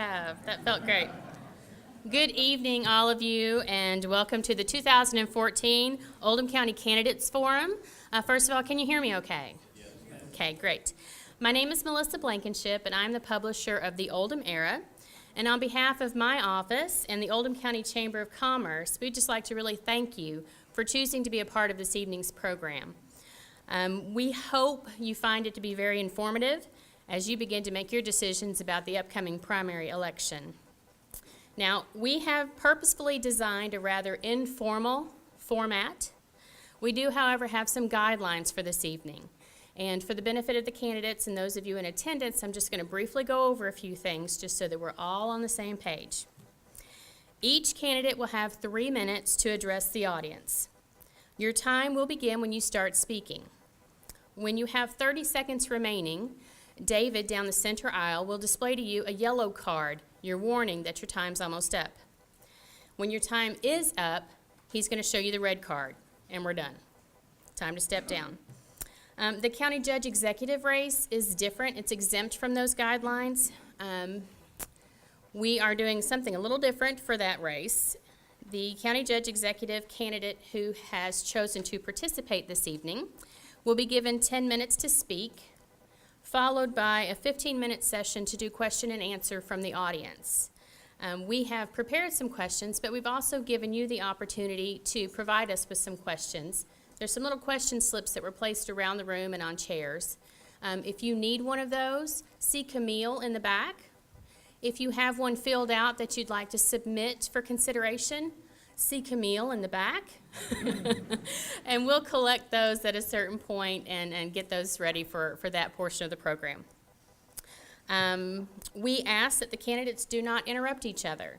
have. That felt great. Good evening, all of you, and welcome to the 2014 Oldham County Candidates Forum. First of all, can you hear me okay? Yes. Okay, great. My name is Melissa Blankenship, and I'm the publisher of the Oldham Era. And on behalf of my office and the Oldham County Chamber of Commerce, we'd just like to really thank you for choosing to be a part of this evening's program. We hope you find it to be very informative as you begin to make your decisions about the upcoming primary election. Now, we have purposefully designed a rather informal format. We do, however, have some guidelines for this evening. And for the benefit of the candidates and those of you in attendance, I'm just going to briefly go over a few things just so that we're all on the same page. Each candidate will have 3 minutes to address the audience. Your time will begin when you start speaking. When you have 30 seconds remaining, David down the center aisle will display to you a yellow card, your warning that your time's almost up. When your time is up, he's going to show you the red card, and we're done. Time to step down. The county judge executive race is different. It's exempt from those guidelines. We are doing something a little different for that race. The county judge executive candidate who has chosen to participate this evening will be given 10 minutes to speak, followed by a 15-minute session to do question and answer from the audience. We have prepared some questions, but we've also given you the opportunity to provide us with some questions. There's some little question slips that were placed around the room and on chairs. If you need one of those, see Camille in the back. If you have one filled out that you'd like to submit for consideration, see Camille in the back. And we'll collect those at a certain point and get those ready for that portion of the program. We ask that the candidates do not interrupt each other.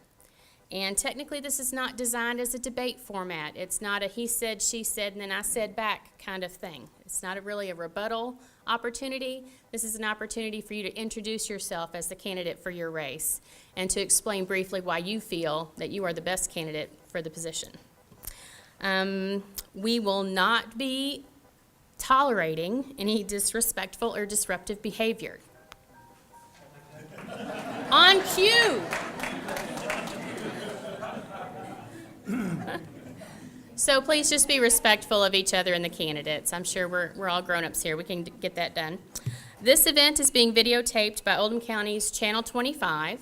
And technically this is not designed as a debate format. It's not a he said, she said, and then I said back kind of thing. It's not really a rebuttal opportunity. This is an opportunity for you to introduce yourself as the candidate for your race and to explain briefly why you feel that you are the best candidate for the position. We will not be tolerating any disrespectful or disruptive behavior. On cue. So please just be respectful of each other and the candidates. I'm sure we're all grown-ups here. We can get that done. This event is being videotaped by Oldham County's Channel 25.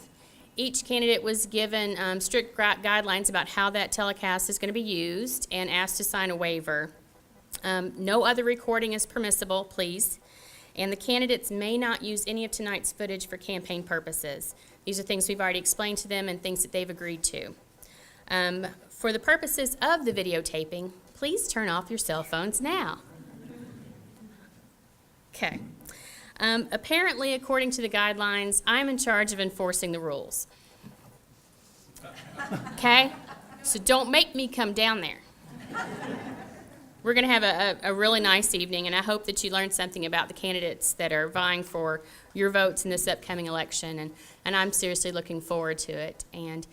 Each candidate was given strict guidelines about how that telecast is going to be used and asked to sign a waiver. No other recording is permissible, please. And the candidates may not use any of tonight's footage for campaign purposes. These are things we've already explained to them and things that they've agreed to. For the purposes of the videotaping, please turn off your cell phones now. Okay. Apparently, according to the guidelines, I'm in charge of enforcing the rules. Okay? So don't make me come down there. We're going to have a really nice evening, and I hope that you learned something about the candidates that are vying for your votes in this upcoming election, and I'm seriously looking forward to it. And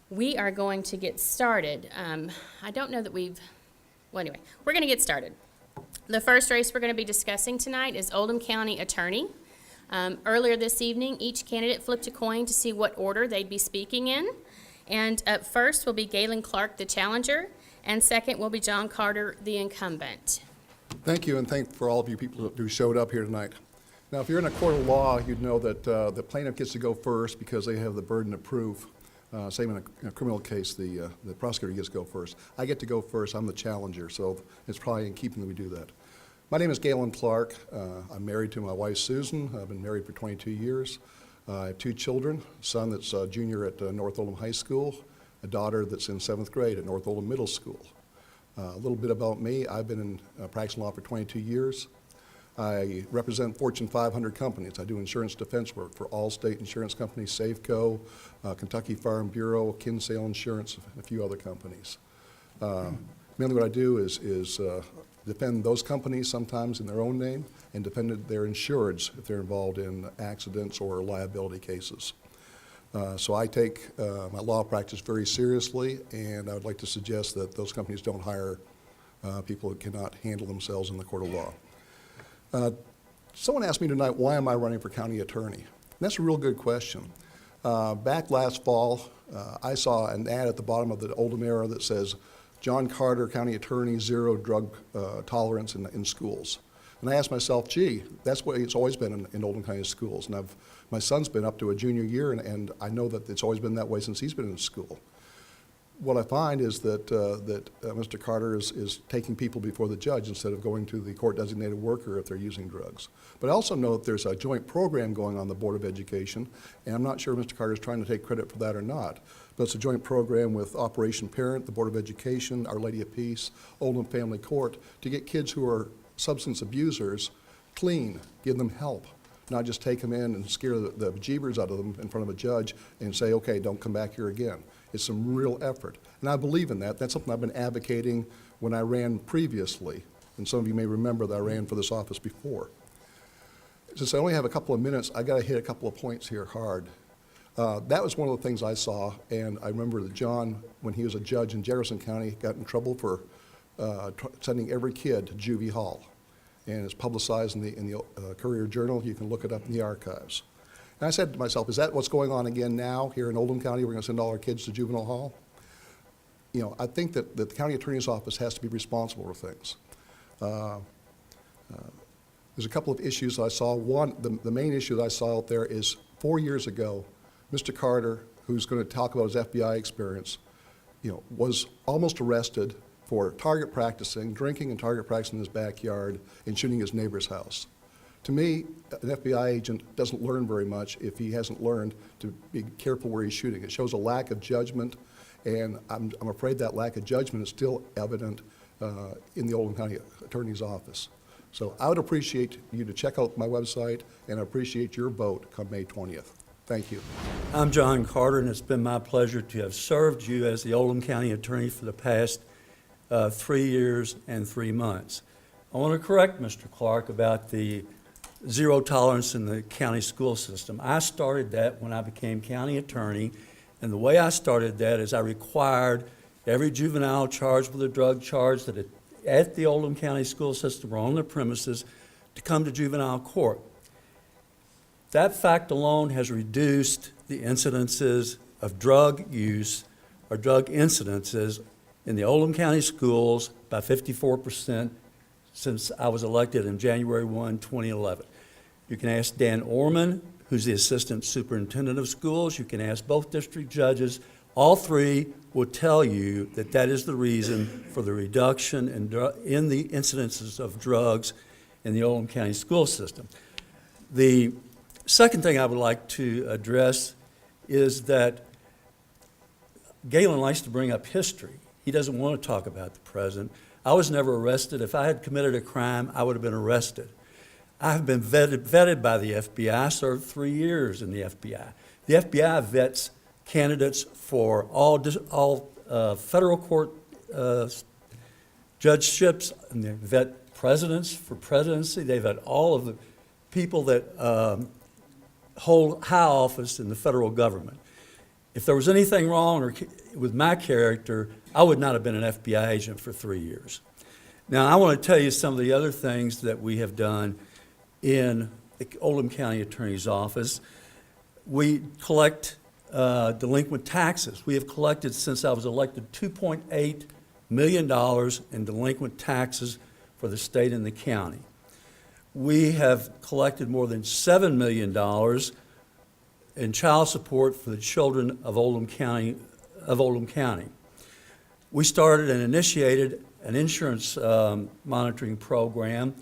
we are going to get started. I don't know that we're going to get started. The first race we're going to be discussing tonight is Oldham County Attorney. Earlier this evening, each candidate flipped a coin to see what order they'd be speaking in. And up first will be Galen Clark, the challenger, and second will be John Carter, the incumbent. Thank you, and thank for all of you people who showed up here tonight. Now, if you're in a court of law, you'd know that the plaintiff gets to go first because they have the burden of proof. Same in a criminal case, the prosecutor gets to go first. I get to go first. I'm the challenger, so it's probably in keeping that we do that. My name is Galen Clark. I'm married to my wife, Susan. I've been married for 22 years. I have 2 children, a son that's a junior at North Oldham High School, a daughter that's in 7th grade at North Oldham Middle School. A little bit about me. I've been in practicing law for 22 years. I represent Fortune 500 companies. I do insurance defense work for Allstate Insurance Company, Safeco, Kentucky Farm Bureau, Kinsale Insurance, and a few other companies. Mainly what I do is defend those companies, sometimes in their own name, and defend their insureds if they're involved in accidents or liability cases. So I take my law practice very seriously, and I would like to suggest that those companies don't hire people who cannot handle themselves in the court of law. Someone asked me tonight, why am I running for county attorney? And that's a real good question. Back last fall, I saw an ad at the bottom of the Oldham Era that says, John Carter, County Attorney, zero drug tolerance in schools. And I asked myself, gee, that's what it's always been in Oldham County schools. And my son's been up to a junior year, and I know that it's always been that way since he's been in school. What I find is that Mr. Carter is taking people before the judge instead of going to the court-designated worker if they're using drugs. But I also know that there's a joint program going on the Board of Education, and I'm not sure Mr. Carter is trying to take credit for that or not. But it's a joint program with Operation Parent, the Board of Education, Our Lady of Peace, Oldham Family Court, to get kids who are substance abusers clean, give them help, not just take them in and scare the bejeebers out of them in front of a judge and say, okay, don't come back here again. It's some real effort. And I believe in that. That's something I've been advocating when I ran previously. And some of you may remember that I ran for this office before. Since I only have a couple of minutes, I got to hit a couple of points here hard. That was one of the things I saw, and I remember that John, when he was a judge in Jefferson County, got in trouble for sending every kid to juvie hall. And it's publicized in the Courier Journal. You can look it up in the archives. And I said to myself, is that what's going on again now here in Oldham County? We're going to send all our kids to juvenile hall? You know, I think that the county attorney's office has to be responsible for things. There's a couple of issues I saw. One, the main issue that I saw out there is 4 years ago, Mr. Carter, who's going to talk about his FBI experience, you know, was almost arrested for target practicing, drinking and target practicing in his backyard and shooting his neighbor's house. To me, an FBI agent doesn't learn very much if he hasn't learned to be careful where he's shooting. It shows a lack of judgment, and I'm afraid that lack of judgment is still evident in the Oldham County Attorney's Office. So I would appreciate you to check out my website, and I appreciate your vote come May 20th. Thank you. I'm John Carter, and it's been my pleasure to have served you as the Oldham County Attorney for the past 3 years and 3 months. I want to correct Mr. Clark about the zero tolerance in the county school system. I started that when I became county attorney, and the way I started that is I required every juvenile charged with a drug charge that at the Oldham County school system or on their premises to come to juvenile court. That fact alone has reduced the incidences of drug use or drug incidences in the Oldham County schools by 54% since I was elected in January 1, 2011. You can ask Dan Orman, who's the Assistant Superintendent of Schools. You can ask both district judges. All three will tell you that that is the reason for the reduction in the incidences of drugs in the Oldham County school system. The second thing I would like to address is that Galen likes to bring up history. He doesn't want to talk about the present. I was never arrested. If I had committed a crime, I would have been arrested. I have been vetted by the FBI. I served 3 years in the FBI. The FBI vets candidates for all federal court judgeships, and they vet presidents for presidency. They vet all of the people that hold high office in the federal government. If there was anything wrong with my character, I would not have been an FBI agent for 3 years. Now, I want to tell you some of the other things that we have done in the Oldham County Attorney's Office. We collect delinquent taxes. We have collected, since I was elected, $2.8 million in delinquent taxes for the state and the county. We have collected more than $7 million in child support for the children of Oldham County. We started and initiated an insurance monitoring program,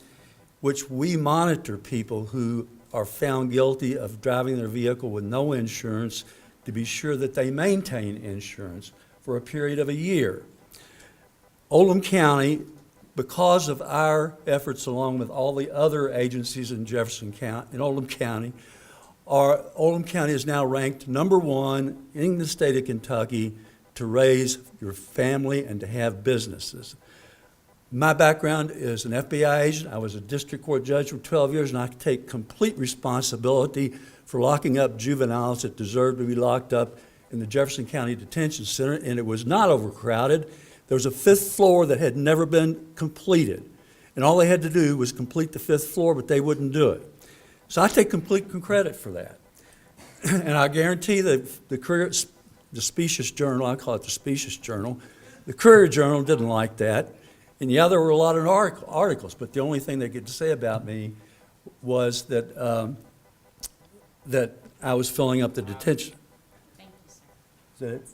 which we monitor people who are found guilty of driving their vehicle with no insurance to be sure that they maintain insurance for a period of a year. Oldham County, because of our efforts along with all the other agencies in Jefferson County, in Oldham County, Oldham County is now ranked #1 in the state of Kentucky to raise your family and to have businesses. My background is an FBI agent. I was a district court judge for 12 years, and I take complete responsibility for locking up juveniles that deserve to be locked up in the Jefferson County Detention Center, and it was not overcrowded. There was a 5th floor that had never been completed, and all they had to do was complete the 5th floor, but they wouldn't do it. So I take complete credit for that. And I guarantee that the Specious Journal, I call it the Specious Journal, the Courier Journal didn't like that. And yeah, there were a lot of articles, but the only thing they could say about me was that, that I was filling up the detention. Thank you, sir. Is that it?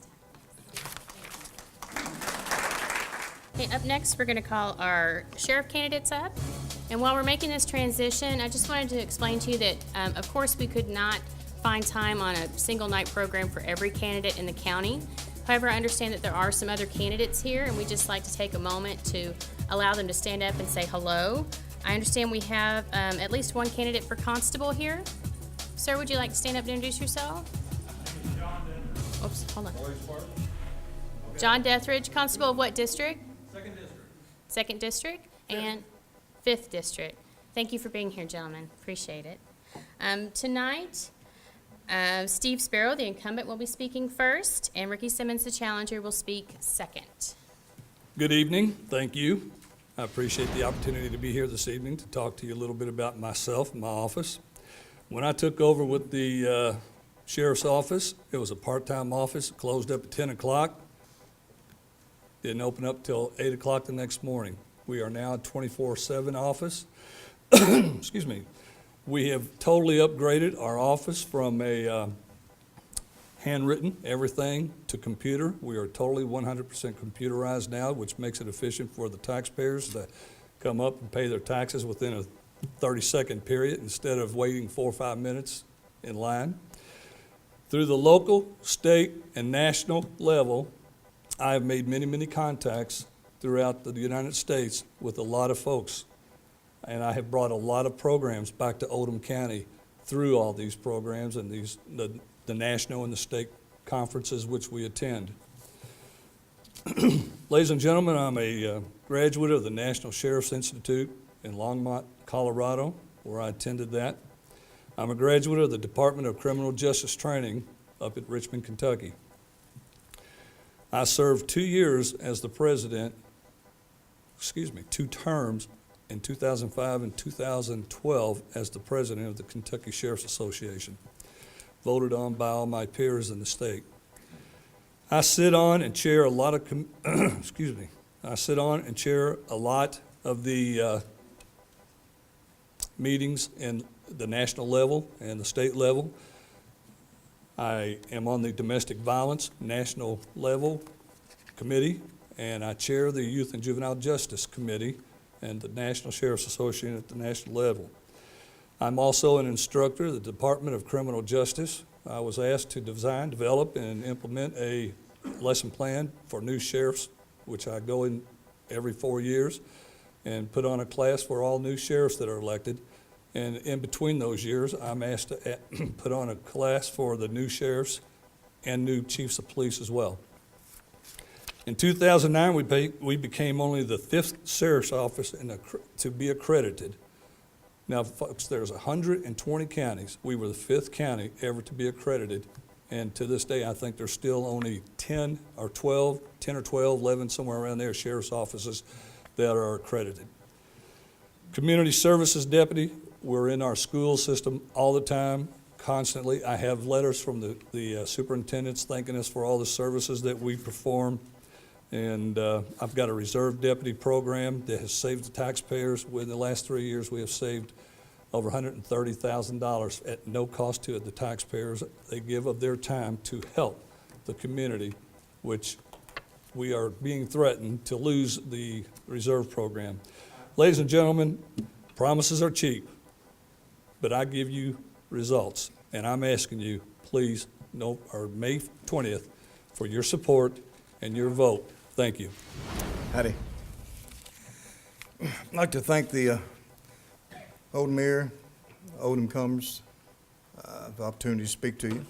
Okay, up next, we're going to call our sheriff candidates up. And while we're making this transition, I just wanted to explain to you that, of course, we could not find time on a single night program for every candidate in the county. However, I understand that there are some other candidates here, and we'd just like to take a moment to allow them to stand up and say hello. I understand we have at least one candidate for constable here. Sir, would you like to stand up and introduce yourself? Oops, hold on. John Deathridge, constable of what district? Second district and 5th district. Thank you for being here, gentlemen. Appreciate it. Tonight, Steve Sparrow, the incumbent, will be speaking first, and Ricky Simmons, the challenger, will speak second. Good evening. Thank you. I appreciate the opportunity to be here this evening to talk to you a little bit about myself and my office. When I took over with the sheriff's office, it was a part-time office, closed up at 10 o'clock. Didn't open up till 8 o'clock the next morning. We are now a 24/7 office. Excuse me. We have totally upgraded our office from a handwritten everything to computer. We are totally 100% computerized now, which makes it efficient for the taxpayers to come up and pay their taxes within a 30-second period instead of waiting 4 or 5 minutes in line. Through the local, state, and national level, I have made many, many contacts throughout the United States with a lot of folks, and I have brought a lot of programs back to Oldham County through all these programs and the national and the state conferences which we attend. Ladies and gentlemen, I'm a graduate of the National Sheriff's Institute in Longmont, Colorado, where I attended that. I'm a graduate of the Department of Criminal Justice Training up at Richmond, Kentucky. I served 2 years as the president, 2 terms in 2005 and 2012 as the president of the Kentucky Sheriff's Association, voted on by all my peers in the state. I sit on and chair a lot of, I sit on and chair a lot of the meetings in the national level and the state level. I am on the Domestic Violence National Level Committee, and I chair the Youth and Juvenile Justice Committee and the National Sheriff's Association at the national level. I'm also an instructor at the Department of Criminal Justice. I was asked to design, develop, and implement a lesson plan for new sheriffs, which I go in every 4 years, and put on a class for all new sheriffs that are elected. And in between those years, I'm asked to put on a class for the new sheriffs and new chiefs of police as well. In 2009, we became only the 5th sheriff's office to be accredited. Now, folks, there's 120 counties. We were the 5th county ever to be accredited. And to this day, I think there's still only 10 or 12, 11, somewhere around there, sheriff's offices that are accredited. Community services deputy, we're in our school system all the time, constantly. I have letters from the superintendents thanking us for all the services that we perform. And I've got a reserve deputy program that has saved the taxpayers. Within the last 3 years, we have saved over $130,000 at no cost to the taxpayers. They give of their time to help the community, which we are being threatened to lose the reserve program. Ladies and gentlemen, promises are cheap, but I give you results. And I'm asking you, please, May 20th, for your support and your vote. Thank you. Howdy. I'd like to thank the Oldham Mayor, Oldham Comers, for the opportunity to speak to you.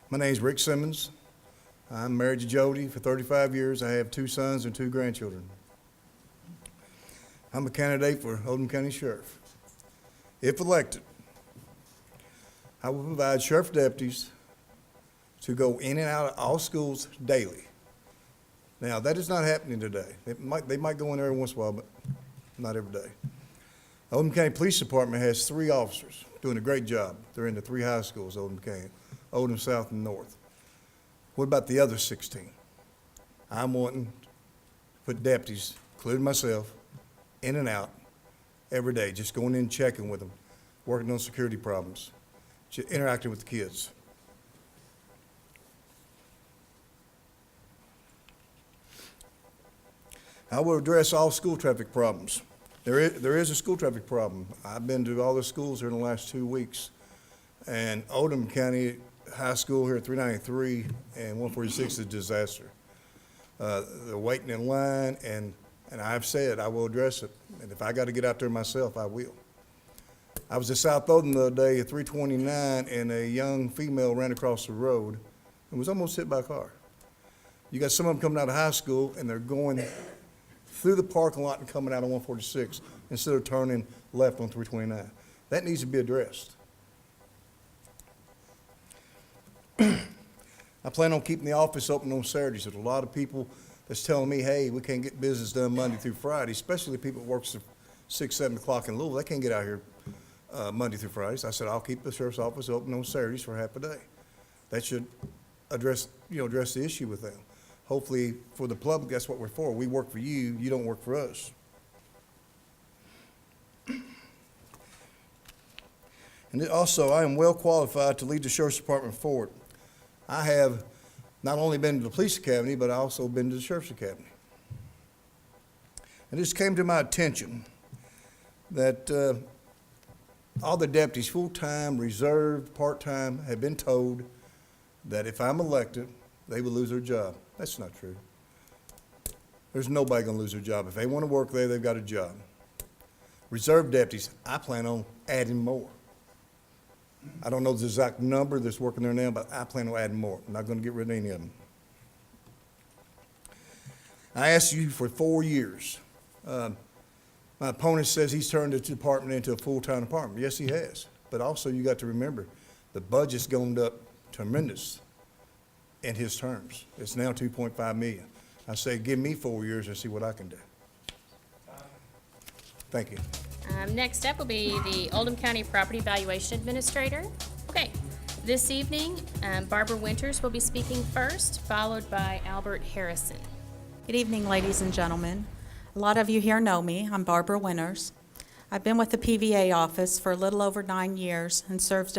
My name is Rick Simmons. I'm married to Jody for 35 years. I have 2 sons and 2 grandchildren. I'm a candidate for Oldham County Sheriff. If elected, I will provide sheriff deputies to go in and out of all schools daily. Now, that is not happening today. They might go in there every once in a while, but not every day. Oldham County Police Department has 3 officers doing a great job. They're in the 3 high schools, Oldham County. Oldham South and North. What about the other 16? I'm wanting to put deputies, including myself, in and out every day, just going in and checking with them, working on security problems, interacting with the kids. I will address all school traffic problems. There is a school traffic problem. I've been to all the schools here in the last 2 weeks. And Oldham County High School here at 393 and 146 is a disaster. They're waiting in line, and I've said I will address it. And if I got to get out there myself, I will. I was at South Oldham the other day at 329, and a young female ran across the road and was almost hit by a car. You got some of them coming out of high school, and they're going through the parking lot and coming out on 146 instead of turning left on 329. That needs to be addressed. I plan on keeping the office open on Saturdays. There's a lot of people that's telling me, hey, we can't get business done Monday through Friday, especially the people that work 6, 7 o'clock in Louisville. They can't get out here Monday through Fridays. I said, I'll keep the sheriff's office open on Saturdays for half a day. That should address the issue with them. Hopefully, for the public, that's what we're for. We work for you, you don't work for us. And also, I am well qualified to lead the sheriff's department forward. I have not only been to the police academy, but I also been to the sheriff's academy. And this came to my attention that all the deputies, full-time, reserved, part-time, have been told that if I'm elected, they will lose their job. That's not true. There's nobody going to lose their job. If they want to work there, they've got a job. Reserve deputies, I plan on adding more. I don't know the exact number that's working there now, but I plan on adding more. I'm not going to get rid of any of them. I asked you for 4 years. My opponent says he's turned the department into a full-time department. Yes, he has. But also, you got to remember, the budget's gone up tremendous in his terms. It's now $2.5 million. I say, give me 4 years and see what I can do. Thank you. Next up will be the Oldham County Property Valuation Administrator. Okay, this evening, Barbara Winters will be speaking first, followed by Albert Harrison. Good evening, ladies and gentlemen. A lot of you here know me. I'm Barbara Winters. I've been with the PVA office for a little over 9 years and served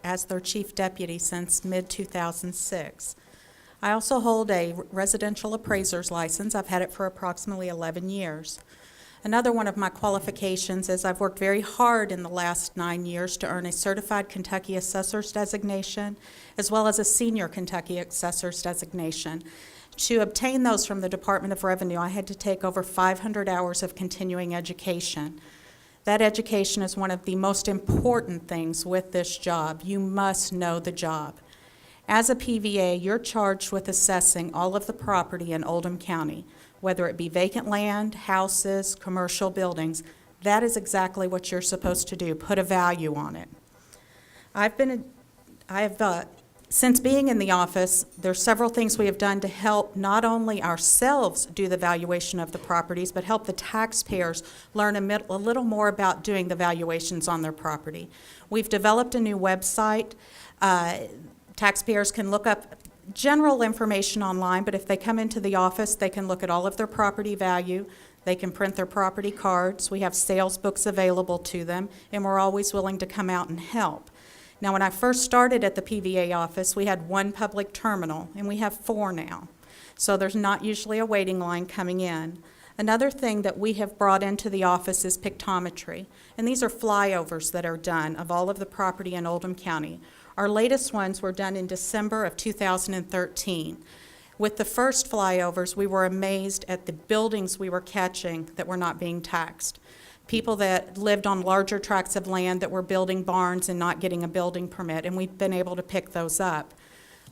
as their chief deputy since mid-2006. I also hold a residential appraiser's license. I've had it for approximately 11 years. Another one of my qualifications is I've worked very hard in the last 9 years to earn a certified Kentucky assessor's designation, as well as a senior Kentucky assessor's designation. To obtain those from the Department of Revenue, I had to take over 500 hours of continuing education. That education is one of the most important things with this job. You must know the job. As a PVA, you're charged with assessing all of the property in Oldham County, whether it be vacant land, houses, commercial buildings. That is exactly what you're supposed to do, put a value on it. Since being in the office, there's several things we have done to help not only ourselves do the valuation of the properties, but help the taxpayers learn a little more about doing the valuations on their property. We've developed a new website. Taxpayers can look up general information online, but if they come into the office, they can look at all of their property value. They can print their property cards. We have sales books available to them, and we're always willing to come out and help. Now, when I first started at the PVA office, we had 1 public terminal, and we have 4 now. So there's not usually a waiting line coming in. Another thing that we have brought into the office is pictometry, and these are flyovers that are done of all of the property in Oldham County. Our latest ones were done in December of 2013. With the first flyovers, we were amazed at the buildings we were catching that were not being taxed. People that lived on larger tracts of land that were building barns and not getting a building permit, and we've been able to pick those up.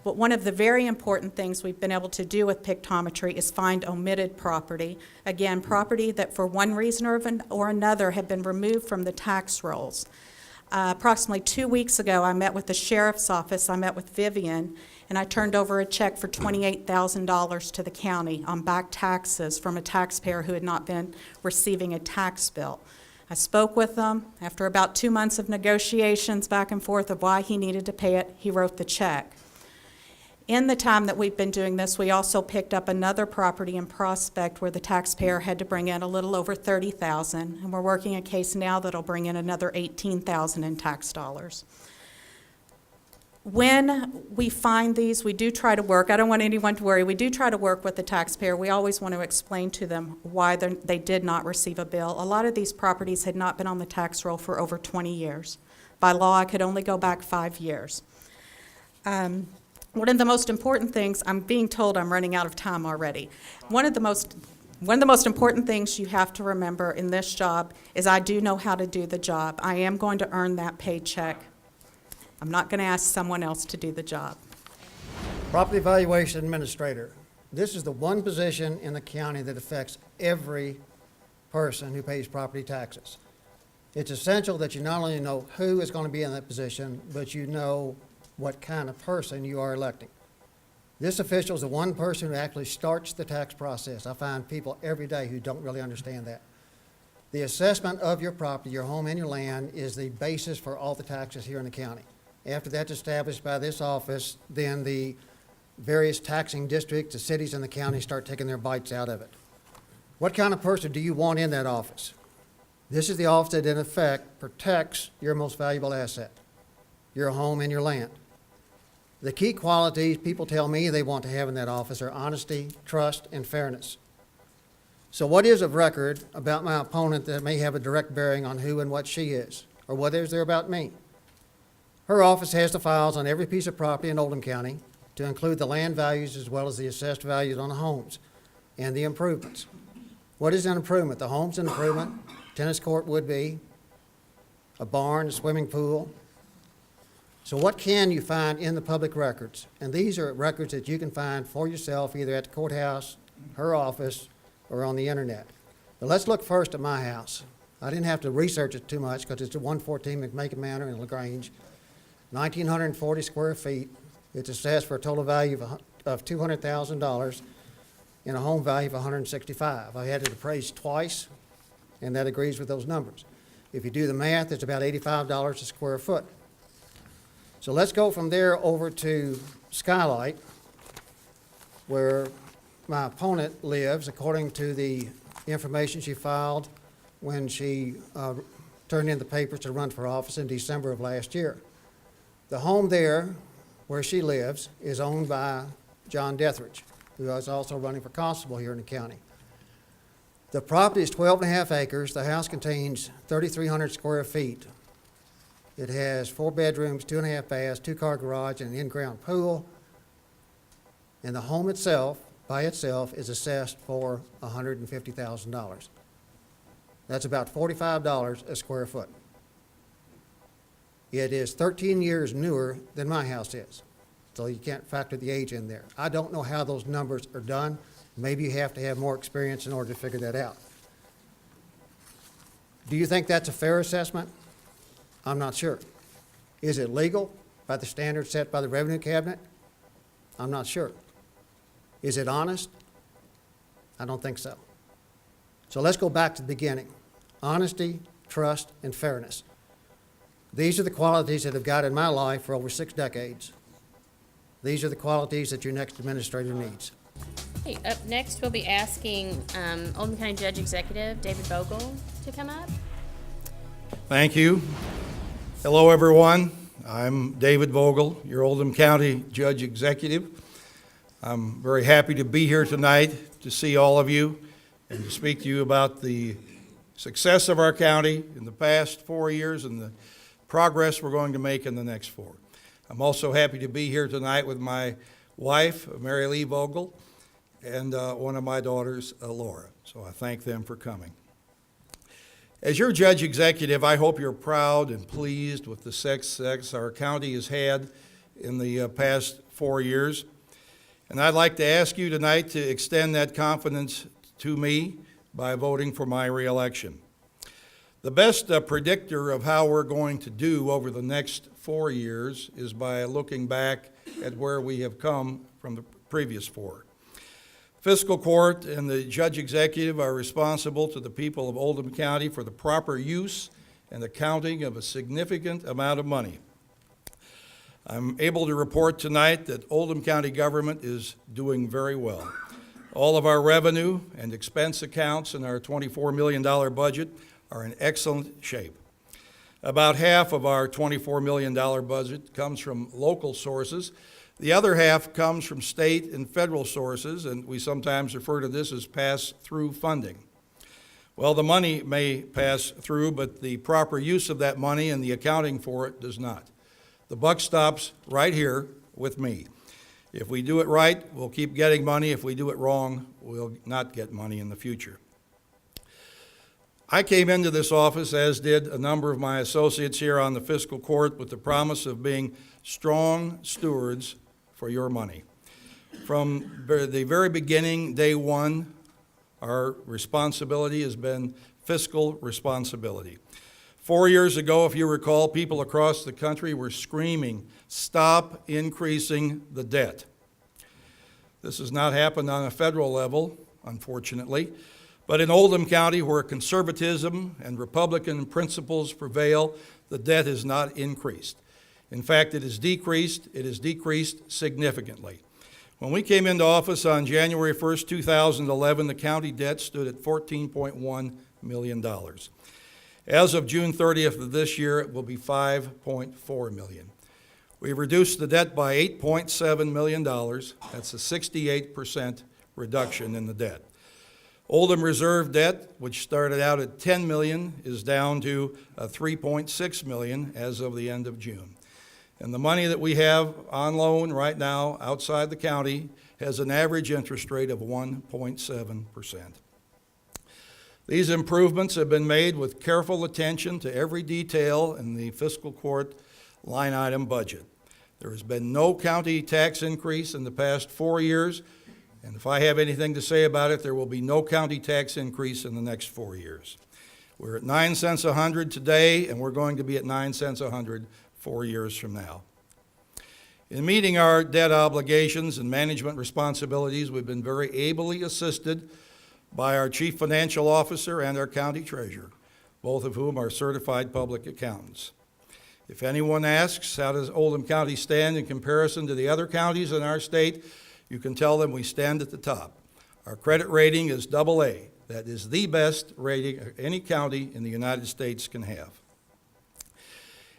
But one of the very important things we've been able to do with pictometry is find omitted property. Again, property that for one reason or another have been removed from the tax rolls. Approximately 2 weeks ago, I met with the sheriff's office. I met with Vivian, and I turned over a check for $28,000 to the county on back taxes from a taxpayer who had not been receiving a tax bill. I spoke with him. After about 2 months of negotiations back and forth of why he needed to pay it, he wrote the check. In the time that we've been doing this, we also picked up another property in Prospect where the taxpayer had to bring in a little over $30,000, and we're working a case now that'll bring in another $18,000 in tax dollars. When we find these, we do try to work. I don't want anyone to worry. We do try to work with the taxpayer. We always want to explain to them why they did not receive a bill. A lot of these properties had not been on the tax roll for over 20 years. By law, I could only go back 5 years. One of the most important things, I'm being told I'm running out of time already. One of the most important things you have to remember in this job is I do know how to do the job. I am going to earn that paycheck. I'm not going to ask someone else to do the job. Property Valuation Administrator. This is the one position in the county that affects every person who pays property taxes. It's essential that you not only know who is going to be in that position, but you know what kind of person you are electing. This official is the one person who actually starts the tax process. I find people every day who don't really understand that. The assessment of your property, your home and your land, is the basis for all the taxes here in the county. After that's established by this office, then the various taxing districts, the cities and the county start taking their bites out of it. What kind of person do you want in that office? This is the office that in effect protects your most valuable asset, your home and your land. The key qualities people tell me they want to have in that office are honesty, trust, and fairness. So what is of record about my opponent that may have a direct bearing on who and what she is, or what is there about me? Her office has the files on every piece of property in Oldham County, to include the land values as well as the assessed values on the homes and the improvements. What is an improvement? The home's an improvement. Tennis court would be, a barn, a swimming pool. So what can you find in the public records? And these are records that you can find for yourself either at the courthouse, her office, or on the internet. But let's look first at my house. I didn't have to research it too much because it's at 114 McMakin Manor in LaGrange. 1,940 square feet. It's assessed for a total value of $200,000 and a home value of $165,000. I had it appraised twice, and that agrees with those numbers. If you do the math, it's about $85 a square foot. So let's go from there over to Skylight, where my opponent lives, according to the information she filed when she turned in the papers to run for office in December of last year. The home there, where she lives, is owned by John Deathridge, who is also running for constable here in the county. The property is 12.5 acres. The house contains 3,300 square feet. It has 4 bedrooms, 2.5 baths, 2-car garage, and an in-ground pool. And the home itself, by itself, is assessed for $150,000. That's about $45 a square foot. It is 13 years newer than my house is, so you can't factor the age in there. I don't know how those numbers are done. Maybe you have to have more experience in order to figure that out. Do you think that's a fair assessment? I'm not sure. Is it legal by the standards set by the Revenue Cabinet? I'm not sure. Is it honest? I don't think so. So let's go back to the beginning. Honesty, trust, and fairness. These are the qualities that have guided my life for over 6 decades. These are the qualities that your next administrator needs. Hey, up next, we'll be asking Oldham County Judge Executive David Voegele to come up. Thank you. Hello, everyone. I'm David Voegele, your Oldham County Judge Executive. I'm very happy to be here tonight to see all of you and to speak to you about the success of our county in the past 4 years and the progress we're going to make in the next 4. I'm also happy to be here tonight with my wife, Mary Lee Voegele, and one of my daughters, Laura. So I thank them for coming. As your judge executive, I hope you're proud and pleased with the success our county has had in the past 4 years. And I'd like to ask you tonight to extend that confidence to me by voting for my reelection. The best predictor of how we're going to do over the next 4 years is by looking back at where we have come from the previous 4. Fiscal court and the judge executive are responsible to the people of Oldham County for the proper use and accounting of a significant amount of money. I'm able to report tonight that Oldham County government is doing very well. All of our revenue and expense accounts in our $24 million budget are in excellent shape. About half of our $24 million budget comes from local sources. The other half comes from state and federal sources, and we sometimes refer to this as pass-through funding. Well, the money may pass through, but the proper use of that money and the accounting for it does not. The buck stops right here with me. If we do it right, we'll keep getting money. If we do it wrong, we'll not get money in the future. I came into this office, as did a number of my associates here on the fiscal court, with the promise of being strong stewards for your money. From the very beginning, day one, our responsibility has been fiscal responsibility. 4 years ago, if you recall, people across the country were screaming, "Stop increasing the debt." This has not happened on a federal level, unfortunately, but in Oldham County, where conservatism and Republican principles prevail, the debt has not increased. In fact, it has decreased. It has decreased significantly. When we came into office on January 1st, 2011, the county debt stood at $14.1 million. As of June 30th of this year, it will be $5.4 million. We've reduced the debt by $8.7 million. That's a 68% reduction in the debt. Oldham reserve debt, which started out at $10 million, is down to $3.6 million as of the end of June. And the money that we have on loan right now outside the county has an average interest rate of 1.7%. These improvements have been made with careful attention to every detail in the fiscal court line item budget. There has been no county tax increase in the past 4 years, and if I have anything to say about it, there will be no county tax increase in the next 4 years. We're at 9 cents a hundred today, and we're going to be at 9 cents a hundred 4 years from now. In meeting our debt obligations and management responsibilities, we've been very ably assisted by our Chief Financial Officer and our County Treasurer, both of whom are certified public accountants. If anyone asks, how does Oldham County stand in comparison to the other counties in our state, you can tell them we stand at the top. Our credit rating is AA. That is the best rating any county in the United States can have.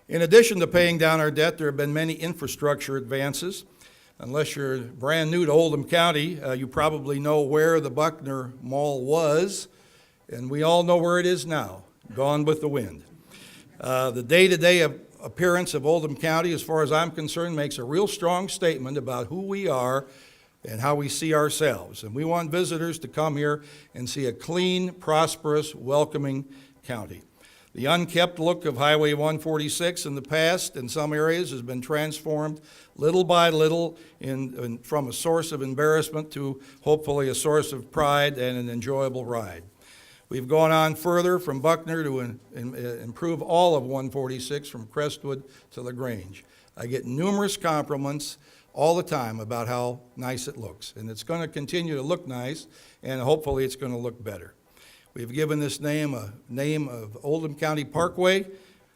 In addition to paying down our debt, there have been many infrastructure advances. Unless you're brand new to Oldham County, you probably know where the Buckner Mall was, and we all know where it is now, gone with the wind. The day-to-day appearance of Oldham County, as far as I'm concerned, makes a real strong statement about who we are and how we see ourselves. And we want visitors to come here and see a clean, prosperous, welcoming county. The unkept look of Highway 146 in the past in some areas has been transformed little by little from a source of embarrassment to hopefully a source of pride and an enjoyable ride. We've gone on further from Buckner to improve all of 146 from Crestwood to LaGrange. I get numerous compliments all the time about how nice it looks, and it's going to continue to look nice, and hopefully it's going to look better. We've given this name a name of Oldham County Parkway.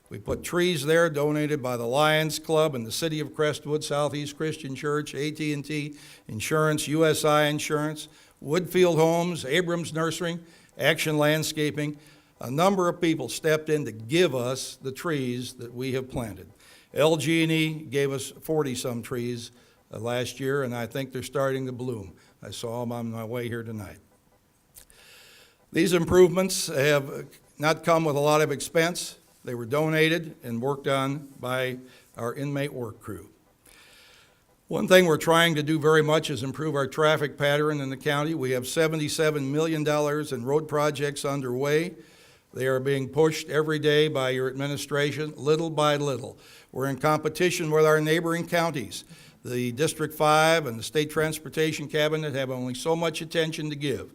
We put trees there donated by the Lions Club and the City of Crestwood, Southeast Christian Church, AT&T Insurance, USI Insurance, Woodfield Homes, Abrams Nursery, Action Landscaping. A number of people stepped in to give us the trees that we have planted. LG&E gave us 40-some trees last year, and I think they're starting to bloom. I saw them on my way here tonight. These improvements have not come with a lot of expense. They were donated and worked on by our inmate work crew. One thing we're trying to do very much is improve our traffic pattern in the county. We have $77 million in road projects underway. They are being pushed every day by your administration, little by little. We're in competition with our neighboring counties. The District 5 and the State Transportation Cabinet have only so much attention to give.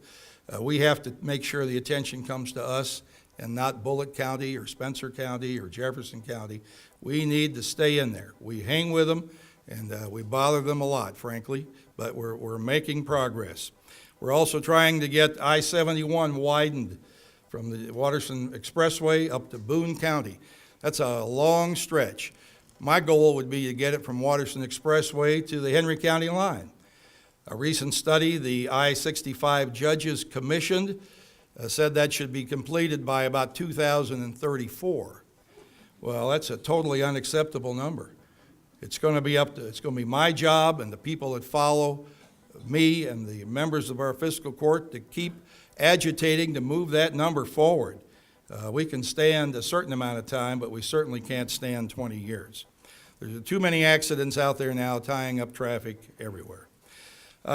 We have to make sure the attention comes to us and not Bullitt County or Spencer County or Jefferson County. We need to stay in there. We hang with them, and we bother them a lot, frankly, but we're making progress. We're also trying to get I-71 widened from the Waterston Expressway up to Boone County. That's a long stretch. My goal would be to get it from Waterston Expressway to the Henry County line. A recent study the I-65 judges commissioned said that should be completed by about 2034. Well, that's a totally unacceptable number. It's going to be my job and the people that follow me and the members of our fiscal court to keep agitating to move that number forward. We can stand a certain amount of time, but we certainly can't stand 20 years. There's too many accidents out there now tying up traffic everywhere.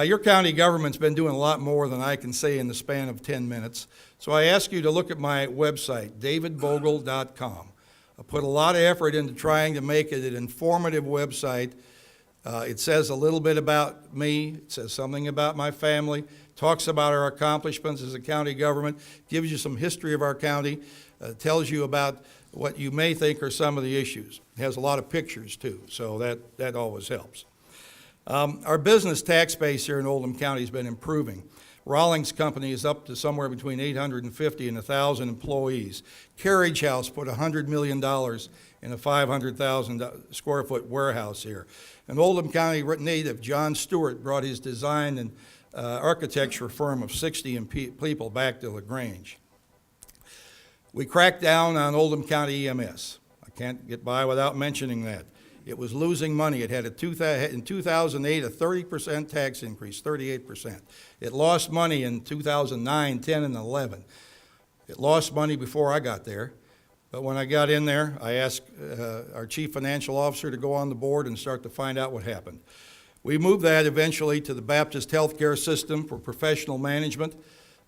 Your county government's been doing a lot more than I can say in the span of 10 minutes, so I ask you to look at my website, davidvoegele.com. I put a lot of effort into trying to make it an informative website. It says a little bit about me, it says something about my family, talks about our accomplishments as a county government, gives you some history of our county, tells you about what you may think are some of the issues. It has a lot of pictures too, so that always helps. Our business tax base here in Oldham County has been improving. Rawlings Company is up to somewhere between 850 and 1,000 employees. Carriage House put $100 million in a 500,000 square foot warehouse here. An Oldham County native, John Stewart, brought his design and architecture firm of 60 people back to LaGrange. We cracked down on Oldham County EMS. I can't get by without mentioning that. It was losing money. It had in 2008 a 30% tax increase, 38%. It lost money in 2009, 10, and 11. It lost money before I got there, but when I got in there, I asked our chief financial officer to go on the board and start to find out what happened. We moved that eventually to the Baptist Healthcare System for professional management.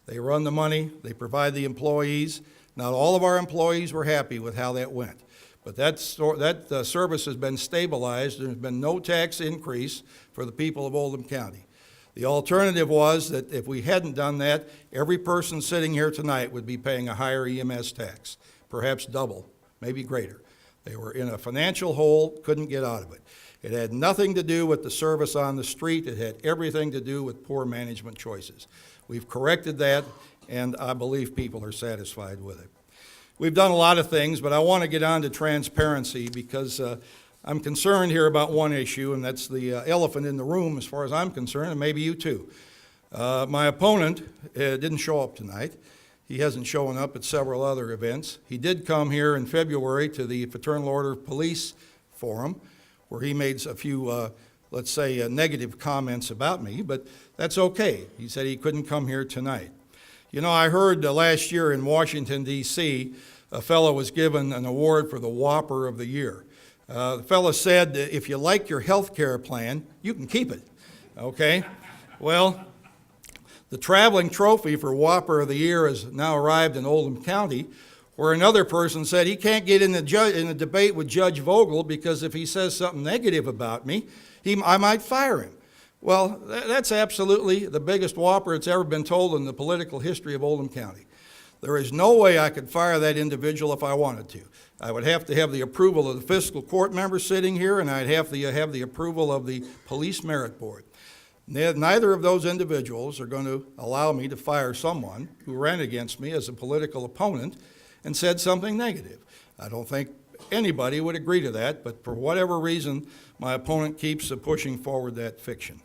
They run the money, they provide the employees. Not all of our employees were happy with how that went. But that service has been stabilized. There's been no tax increase for the people of Oldham County. The alternative was that if we hadn't done that, every person sitting here tonight would be paying a higher EMS tax, perhaps double, maybe greater. They were in a financial hole, couldn't get out of it. It had nothing to do with the service on the street. It had everything to do with poor management choices. We've corrected that, and I believe people are satisfied with it. We've done a lot of things, but I want to get on to transparency because I'm concerned here about one issue, and that's the elephant in the room as far as I'm concerned, and maybe you too. My opponent didn't show up tonight. He hasn't shown up at several other events. He did come here in February to the Fraternal Order of Police Forum, where he made a few, let's say, negative comments about me, but that's okay. He said he couldn't come here tonight. You know, I heard last year in Washington, D.C., a fellow was given an award for the Whopper of the Year. The fellow said, if you like your health care plan, you can keep it, okay? Well, the traveling trophy for Whopper of the Year has now arrived in Oldham County, where another person said he can't get in a debate with Judge Voegele because if he says something negative about me, I might fire him. Well, that's absolutely the biggest whopper that's ever been told in the political history of Oldham County. There is no way I could fire that individual if I wanted to. I would have to have the approval of the fiscal court member sitting here, and I'd have to have the approval of the police merit board. Neither of those individuals are going to allow me to fire someone who ran against me as a political opponent and said something negative. I don't think anybody would agree to that, but for whatever reason, my opponent keeps pushing forward that fiction.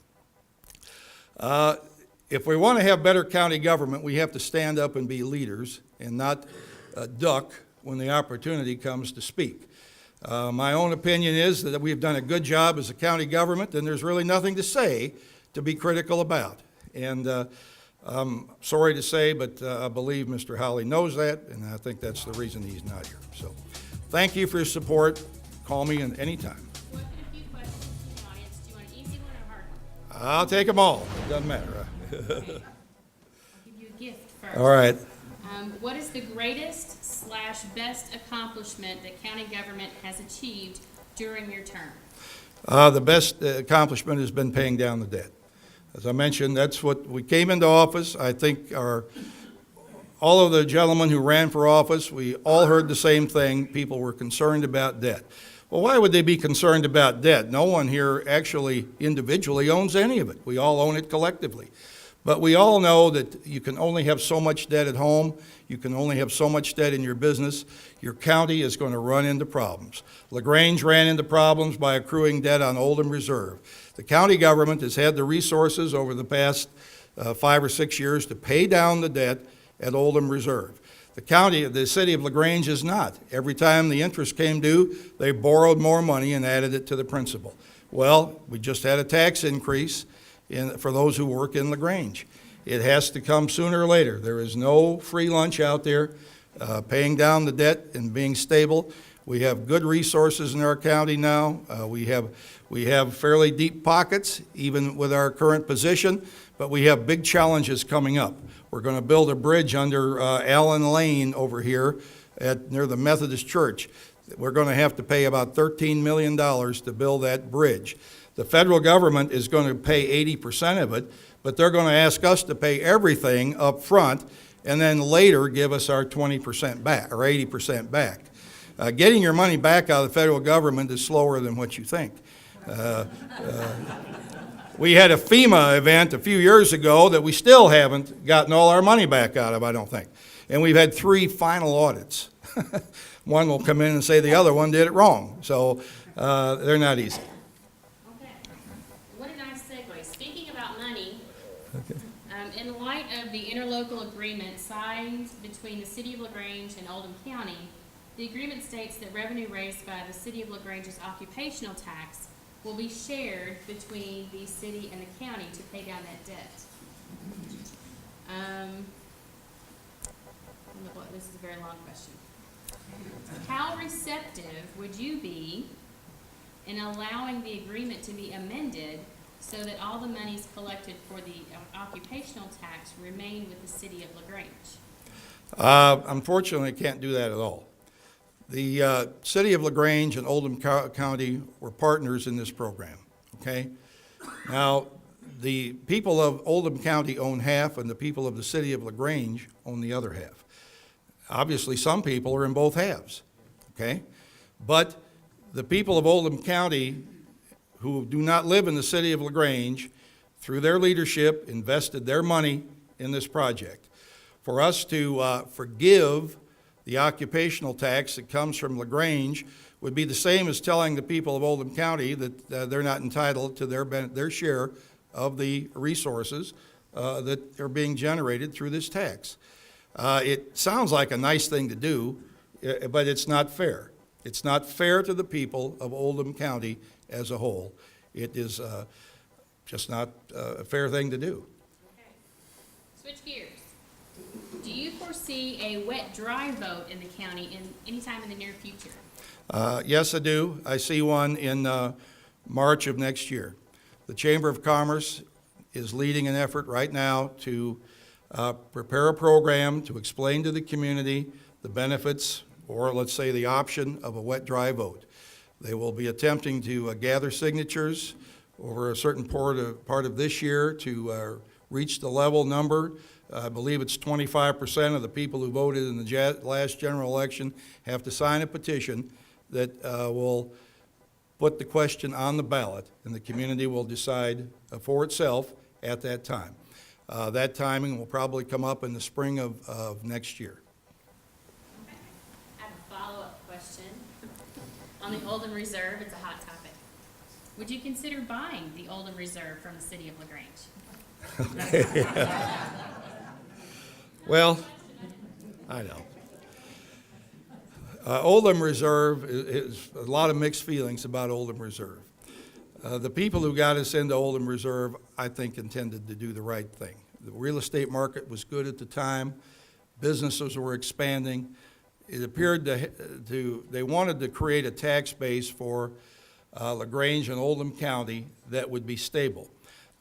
If we want to have better county government, we have to stand up and be leaders and not duck when the opportunity comes to speak. My own opinion is that we've done a good job as a county government, and there's really nothing to say to be critical about. And I'm sorry to say, but I believe Mr. Howley knows that, and I think that's the reason he's not here. So thank you for your support. Call me at any time. We'll put a few questions from the audience. Do you want an easy one or a hard one? I'll take them all. It doesn't matter. Okay. I'll give you a gift first. All right. What is the greatest/best accomplishment that county government has achieved during your term? The best accomplishment has been paying down the debt. As I mentioned, that's what we came into office. I think all of the gentlemen who ran for office, we all heard the same thing. People were concerned about debt. Well, why would they be concerned about debt? No one here actually individually owns any of it. We all own it collectively. But we all know that you can only have so much debt at home. You can only have so much debt in your business. Your county is going to run into problems. LaGrange ran into problems by accruing debt on Oldham Reserve. The county government has had the resources over the past 5 or 6 years to pay down the debt at Oldham Reserve. The city of LaGrange is not. Every time the interest came due, they borrowed more money and added it to the principal. Well, we just had a tax increase for those who work in LaGrange. It has to come sooner or later. There is no free lunch out there. Paying down the debt and being stable. We have good resources in our county now. We have fairly deep pockets, even with our current position, but we have big challenges coming up. We're going to build a bridge under Allen Lane over here near the Methodist Church. We're going to have to pay about $13 million to build that bridge. The federal government is going to pay 80% of it, but they're going to ask us to pay everything up front and then later give us our 20% back or 80% back. Getting your money back out of the federal government is slower than what you think. We had a FEMA event a few years ago that we still haven't gotten all our money back out of, I don't think. And we've had 3 final audits. One will come in and say the other one did it wrong. So they're not easy. Okay. What a nice segue. Speaking about money, in light of the interlocal agreement signed between the City of LaGrange and Oldham County, the agreement states that revenue raised by the City of LaGrange's occupational tax will be shared between the city and the county to pay down that debt. This is a very long question. How receptive would you be in allowing the agreement to be amended so that all the monies collected for the occupational tax remain with the City of LaGrange? Unfortunately, I can't do that at all. The City of LaGrange and Oldham County were partners in this program, okay? Now, the people of Oldham County own half, and the people of the City of LaGrange own the other half. Obviously, some people are in both halves, okay? But the people of Oldham County who do not live in the City of LaGrange, through their leadership, invested their money in this project. For us to forgive the occupational tax that comes from LaGrange would be the same as telling the people of Oldham County that they're not entitled to their share of the resources that are being generated through this tax. It sounds like a nice thing to do, but it's not fair. It's not fair to the people of Oldham County as a whole. It is just not a fair thing to do. Okay. Switch gears. Do you foresee a wet-dry vote in the county anytime in the near future? Yes, I do. I see one in March of next year. The Chamber of Commerce is leading an effort right now to prepare a program to explain to the community the benefits, or let's say the option, of a wet-dry vote. They will be attempting to gather signatures over a certain part of this year to reach the level number. I believe it's 25% of the people who voted in the last general election have to sign a petition that will put the question on the ballot, and the community will decide for itself at that time. That timing will probably come up in the spring of next year. Okay. I have a follow-up question. On the Oldham Reserve, it's a hot topic. Would you consider buying the Oldham Reserve from the City of LaGrange? Well, I know. Oldham Reserve is a lot of mixed feelings about Oldham Reserve. The people who got us into Oldham Reserve, I think, intended to do the right thing. The real estate market was good at the time. Businesses were expanding. It appeared they wanted to create a tax base for LaGrange and Oldham County that would be stable.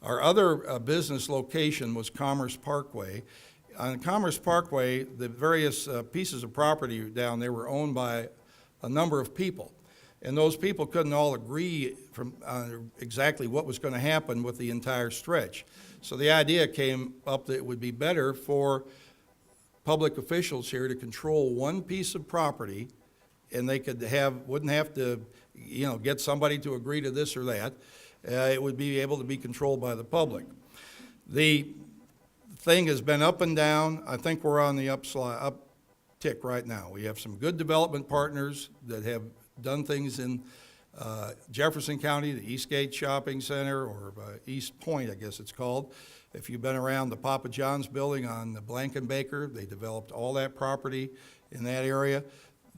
Our other business location was Commerce Parkway. On Commerce Parkway, the various pieces of property down there were owned by a number of people. And those people couldn't all agree exactly what was going to happen with the entire stretch. So the idea came up that it would be better for public officials here to control one piece of property, and they wouldn't have to, get somebody to agree to this or that. It would be able to be controlled by the public. The thing has been up and down. I think we're on the uptick right now. We have some good development partners that have done things in Jefferson County, the Eastgate Shopping Center, or East Point, I guess it's called. If you've been around the Papa John's building on the Blankenbaker, they developed all that property in that area.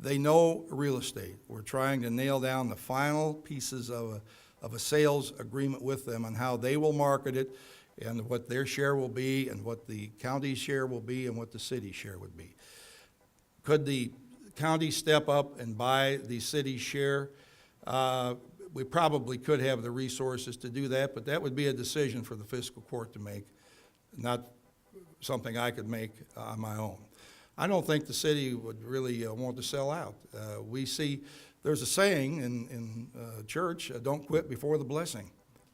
They know real estate. We're trying to nail down the final pieces of a sales agreement with them on how they will market it and what their share will be and what the county's share will be and what the city's share would be. Could the county step up and buy the city's share? We probably could have the resources to do that, but that would be a decision for the fiscal court to make, not something I could make on my own. I don't think the city would really want to sell out. We see, there's a saying in church, don't quit before the blessing,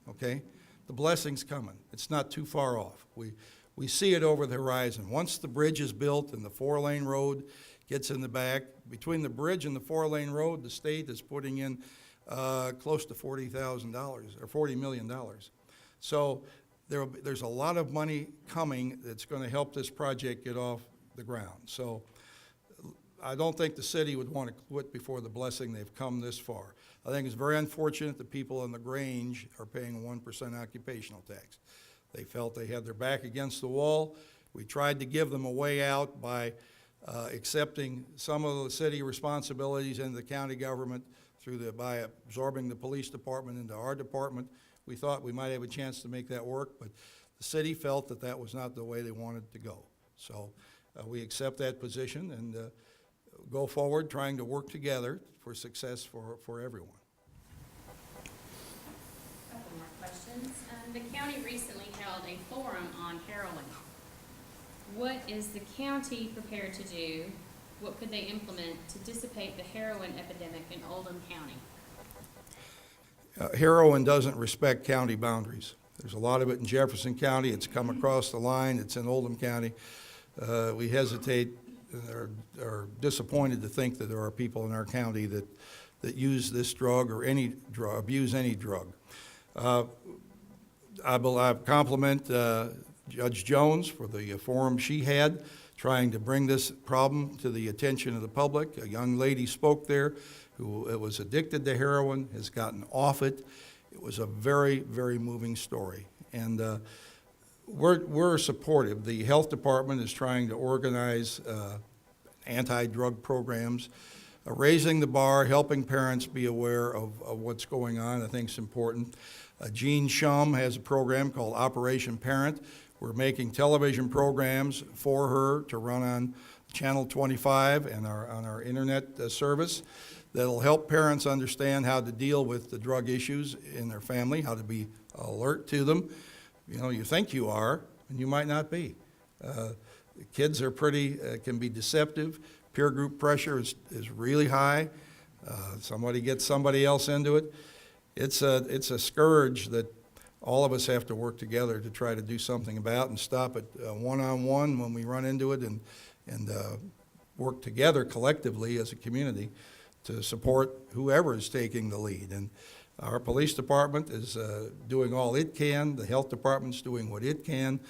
okay? The blessing's coming. It's not too far off. We see it over the horizon. Once the bridge is built and the 4-lane road gets in the back, between the bridge and the 4-lane road, the state is putting in close to $40,000 or $40 million. So there's a lot of money coming that's going to help this project get off the ground. So I don't think the city would want to quit before the blessing. They've come this far. I think it's very unfortunate that people on the Grange are paying a 1% occupational tax. They felt they had their back against the wall. We tried to give them a way out by accepting some of the city responsibilities into the county government by absorbing the police department into our department. We thought we might have a chance to make that work, but the city felt that that was not the way they wanted to go. So we accept that position and go forward trying to work together for success for everyone. A couple more questions. The county recently held a forum on heroin. What is the county prepared to do? What could they implement to dissipate the heroin epidemic in Oldham County? Heroin doesn't respect county boundaries. There's a lot of it in Jefferson County. It's come across the line. It's in Oldham County. We hesitate are disappointed to think that there are people in our county that use this drug or any drug, abuse any drug. I compliment Judge Jones for the forum she had, trying to bring this problem to the attention of the public. A young lady spoke there who was addicted to heroin, has gotten off it. It was a very, very moving story. And we're supportive. The health department is trying to organize anti-drug programs, raising the bar, helping parents be aware of what's going on. I think it's important. Jean Shum has a program called Operation Parent. We're making television programs for her to run on Channel 25 and on our internet service that'll help parents understand how to deal with the drug issues in their family, how to be alert to them. You know, you think you are, and you might not be. Kids are can be deceptive. Peer group pressure is really high. Somebody gets somebody else into it. It's a scourge that all of us have to work together to try to do something about and stop it one-on-one when we run into it and work together collectively as a community to support whoever is taking the lead. And our police department is doing all it can. The health department's doing what it can.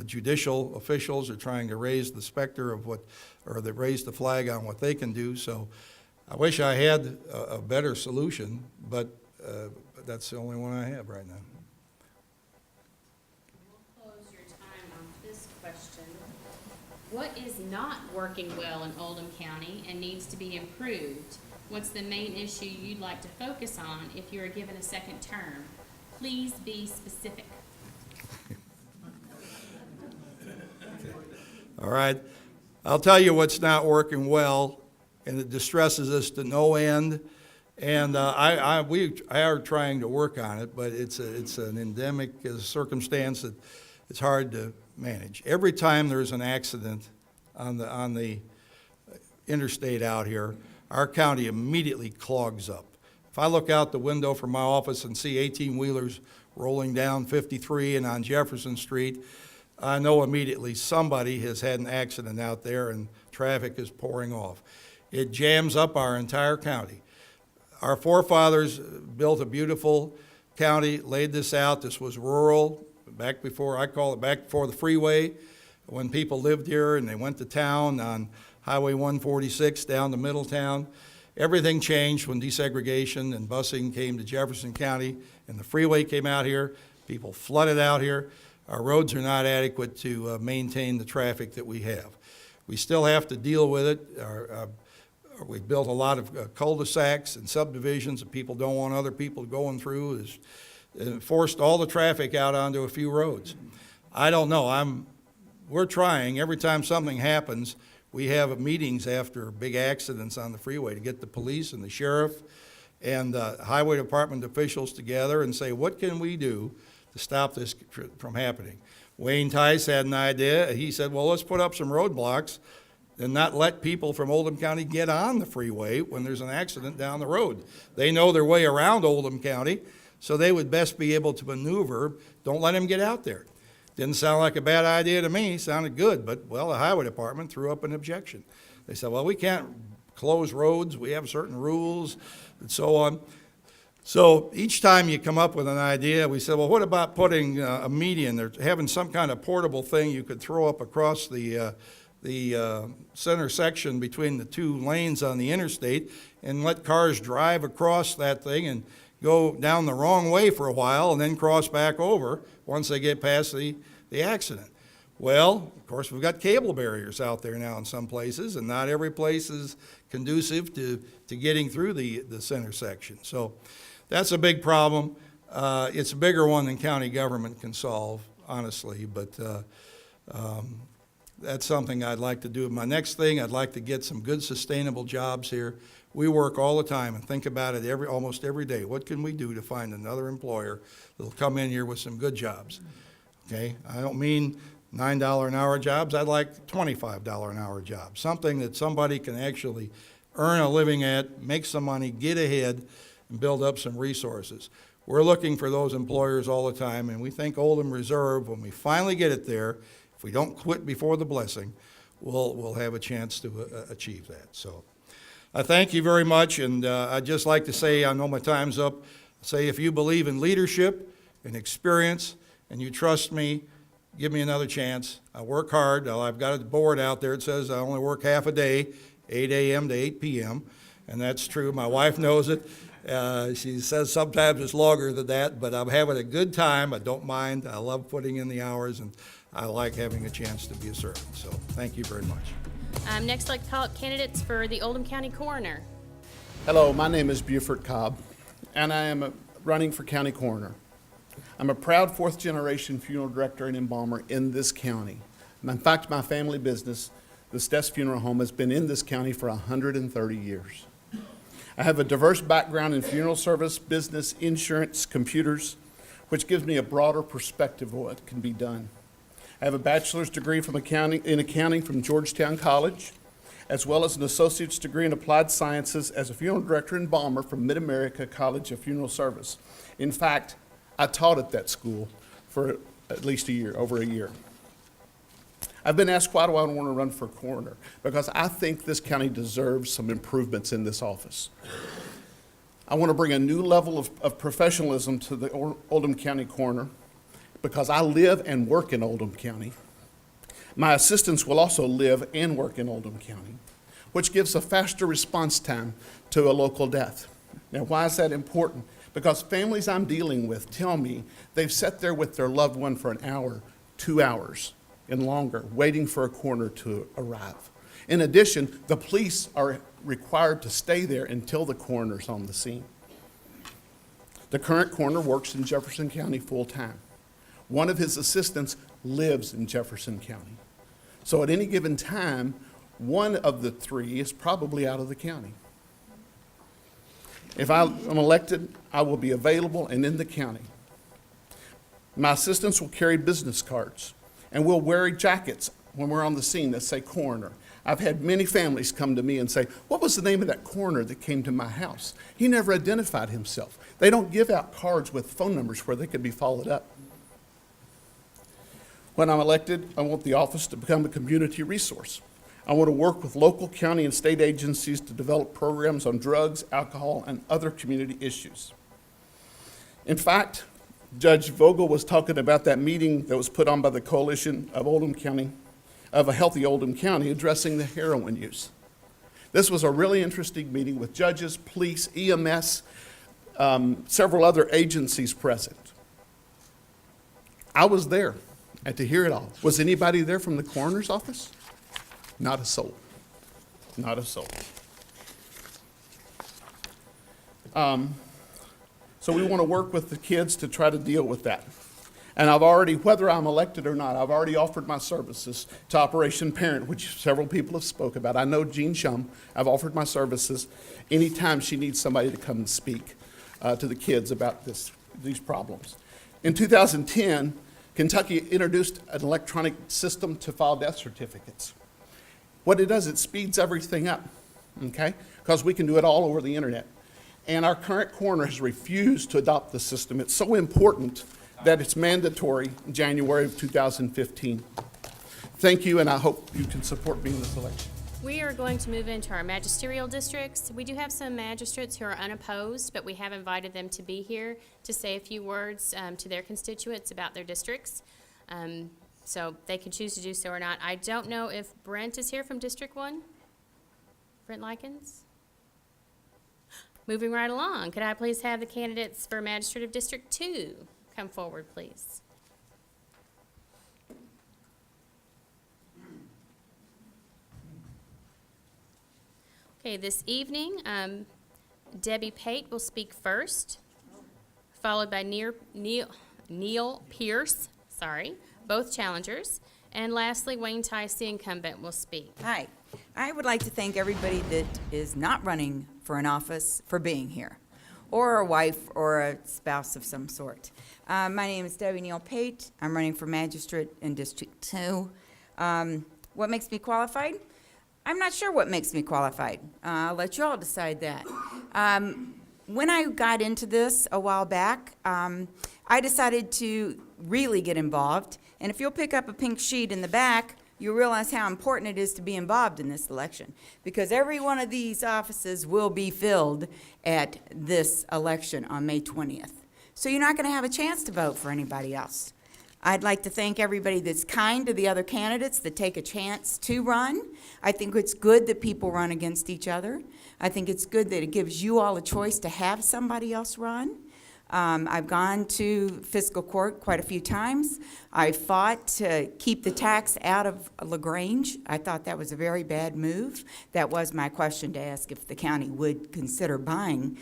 Judicial officials are trying to raise the specter of raise the flag on what they can do. So I wish I had a better solution, but that's the only one I have right now. We'll close your time on this question. What is not working well in Oldham County and needs to be improved? What's the main issue you'd like to focus on if you are given a second term? Please be specific. All right. I'll tell you what's not working well, and it distresses us to no end. And we are trying to work on it, but it's an endemic circumstance that it's hard to manage. Every time there's an accident on the interstate out here, our county immediately clogs up. If I look out the window from my office and see 18-wheelers rolling down 53 and on Jefferson Street, I know immediately somebody has had an accident out there and traffic is pouring off. It jams up our entire county. Our forefathers built a beautiful county, laid this out. This was rural, back before the freeway. when people lived here and they went to town on Highway 146 down to Middletown. Everything changed when desegregation and busing came to Jefferson County and the freeway came out here. People flooded out here. Our roads are not adequate to maintain the traffic that we have. We still have to deal with it. We've built a lot of cul-de-sacs and subdivisions that people don't want other people going through. It's forced all the traffic out onto a few roads. I don't know. We're trying. Every time something happens, we have meetings after big accidents on the freeway to get the police and the sheriff and highway department officials together and say, what can we do to stop this from happening? Wayne Theiss had an idea. He said, well, let's put up some roadblocks and not let people from Oldham County get on the freeway when there's an accident down the road. They know their way around Oldham County, so they would best be able to maneuver. Don't let them get out there. Didn't sound like a bad idea to me. Sounded good, but, well, the highway department threw up an objection. They said, well, we can't close roads. We have certain rules and so on. So each time you come up with an idea, we said, well, what about putting a median or having some kind of portable thing you could throw up across the center section between the two lanes on the interstate and let cars drive across that thing and go down the wrong way for a while and then cross back over once they get past the accident. Well, of course, we've got cable barriers out there now in some places, and not every place is conducive to getting through the center section. So that's a big problem. It's a bigger one than county government can solve, honestly, but that's something I'd like to do. My next thing, I'd like to get some good sustainable jobs here. We work all the time and think about it almost every day. What can we do to find another employer that'll come in here with some good jobs? Okay, I don't mean $9 an hour jobs. I'd like $25 an hour jobs, something that somebody can actually earn a living at, make some money, get ahead, and build up some resources. We're looking for those employers all the time, and we think Oldham Reserve, when we finally get it there, if we don't quit before the blessing, we'll have a chance to achieve that. So I thank you very much, and I'd just like to say, I know my time's up, say if you believe in leadership and experience and you trust me, give me another chance. I work hard. I've got a board out there that says I only work half a day, 8 a.m. to 8 p.m., and that's true. My wife knows it. She says sometimes it's longer than that, but I'm having a good time. I don't mind. I love putting in the hours, and I like having a chance to be a servant. So thank you very much. Next, I'd like to call up candidates for the Oldham County Coroner. Hello, my name is Buford Cobb, and I am running for County Coroner. I'm a proud fourth-generation funeral director and embalmer in this county. And in fact, my family business, the Theiss Funeral Home, has been in this county for 130 years. I have a diverse background in funeral service, business, insurance, computers, which gives me a broader perspective of what can be done. I have a bachelor's degree in accounting from Georgetown College, as well as an associate's degree in applied sciences as a funeral director and embalmer from Mid-America College of Funeral Service. In fact, I taught at that school for at least over a year. I've been asked why do I want to run for coroner, because I think this county deserves some improvements in this office. I want to bring a new level of professionalism to the Oldham County Coroner, because I live and work in Oldham County. My assistants will also live and work in Oldham County, which gives a faster response time to a local death. Now, why is that important? Because families I'm dealing with tell me they've sat there with their loved one for an hour, 2 hours, and longer, waiting for a coroner to arrive. In addition, the police are required to stay there until the coroner's on the scene. The current coroner works in Jefferson County full-time. One of his assistants lives in Jefferson County. So at any given time, one of the three is probably out of the county. If I'm elected, I will be available and in the county. My assistants will carry business cards, and we'll wear jackets when we're on the scene that say coroner. I've had many families come to me and say, what was the name of that coroner that came to my house? He never identified himself. They don't give out cards with phone numbers where they could be followed up. When I'm elected, I want the office to become a community resource. I want to work with local, county, and state agencies to develop programs on drugs, alcohol, and other community issues. In fact, Judge Voegele was talking about that meeting that was put on by the Coalition of Oldham County of a healthy Oldham County addressing the heroin use. This was a really interesting meeting with judges, police, EMS, several other agencies present. I was there and to hear it all. Was anybody there from the coroner's office? Not a soul. Not a soul. So we want to work with the kids to try to deal with that. And I've already, whether I'm elected or not, I've already offered my services to Operation Parent, which several people have spoke about. I know Jean Shum. I've offered my services anytime she needs somebody to come and speak to the kids about these problems. In 2010, Kentucky introduced an electronic system to file death certificates. What it does, it speeds everything up, okay? Because we can do it all over the internet. And our current coroner has refused to adopt the system. It's so important that it's mandatory in January of 2015. Thank you, and I hope you can support me in this election. We are going to move into our magisterial districts. We do have some magistrates who are unopposed, but we have invited them to be here to say a few words to their constituents about their districts. So they can choose to do so or not. I don't know if Brent is here from District 1. Brent Likens? Moving right along, could I please have the candidates for Magistrate of District 2 come forward, please? Okay, this evening, Deby Pate will speak first, followed by Neal Pierce, both challengers, and lastly, Wayne Theiss, the incumbent, will speak. Hi. I would like to thank everybody that is not running for an office for being here, or a wife or a spouse of some sort. My name is Deby Neal Pate. I'm running for magistrate in District 2. What makes me qualified? I'm not sure what makes me qualified. I'll let you all decide that. When I got into this a while back, I decided to really get involved. And if you'll pick up a pink sheet in the back, you'll realize how important it is to be involved in this election, because every one of these offices will be filled at this election on May 20th. So you're not going to have a chance to vote for anybody else. I'd like to thank everybody that's kind to the other candidates that take a chance to run. I think it's good that people run against each other. I think it's good that it gives you all a choice to have somebody else run. I've gone to fiscal court quite a few times. I fought to keep the tax out of LaGrange. I thought that was a very bad move. That was my question to ask if the county would consider buying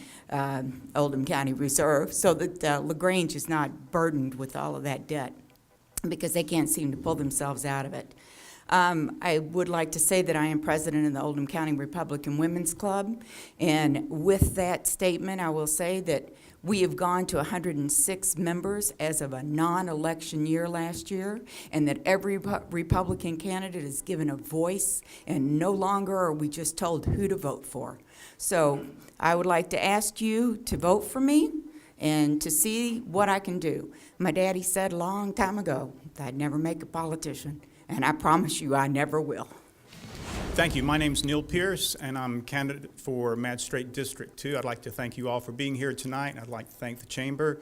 Oldham County Reserve so that LaGrange is not burdened with all of that debt, because they can't seem to pull themselves out of it. I would like to say that I am president of the Oldham County Republican Women's Club, and with that statement, I will say that we have gone to 106 members as of a non-election year last year, and that every Republican candidate is given a voice, and no longer are we just told who to vote for. So I would like to ask you to vote for me and to see what I can do. My daddy said a long time ago that I'd never make a politician, and I promise you I never will. Thank you. My name's Neal Pierce, and I'm candidate for Magistrate District 2. I'd like to thank you all for being here tonight, and I'd like to thank the Chamber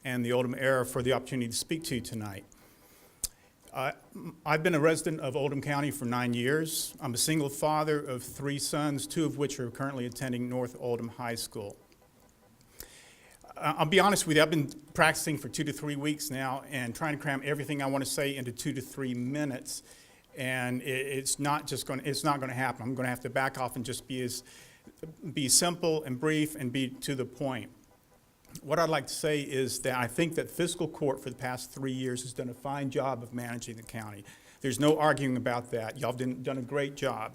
and the Oldham Era for the opportunity to speak to you tonight. I've been a resident of Oldham County for 9 years. I'm a single father of 3 sons, 2 of which are currently attending North Oldham High School. I'll be honest with you, I've been practicing for 2 to 3 weeks now and trying to cram everything I want to say into 2 to 3 minutes. And it's not going to happen. I'm going to have to back off and just be simple and brief and be to the point. What I'd like to say is that I think that fiscal court for the past 3 years has done a fine job of managing the county. There's no arguing about that. Y'all have done a great job.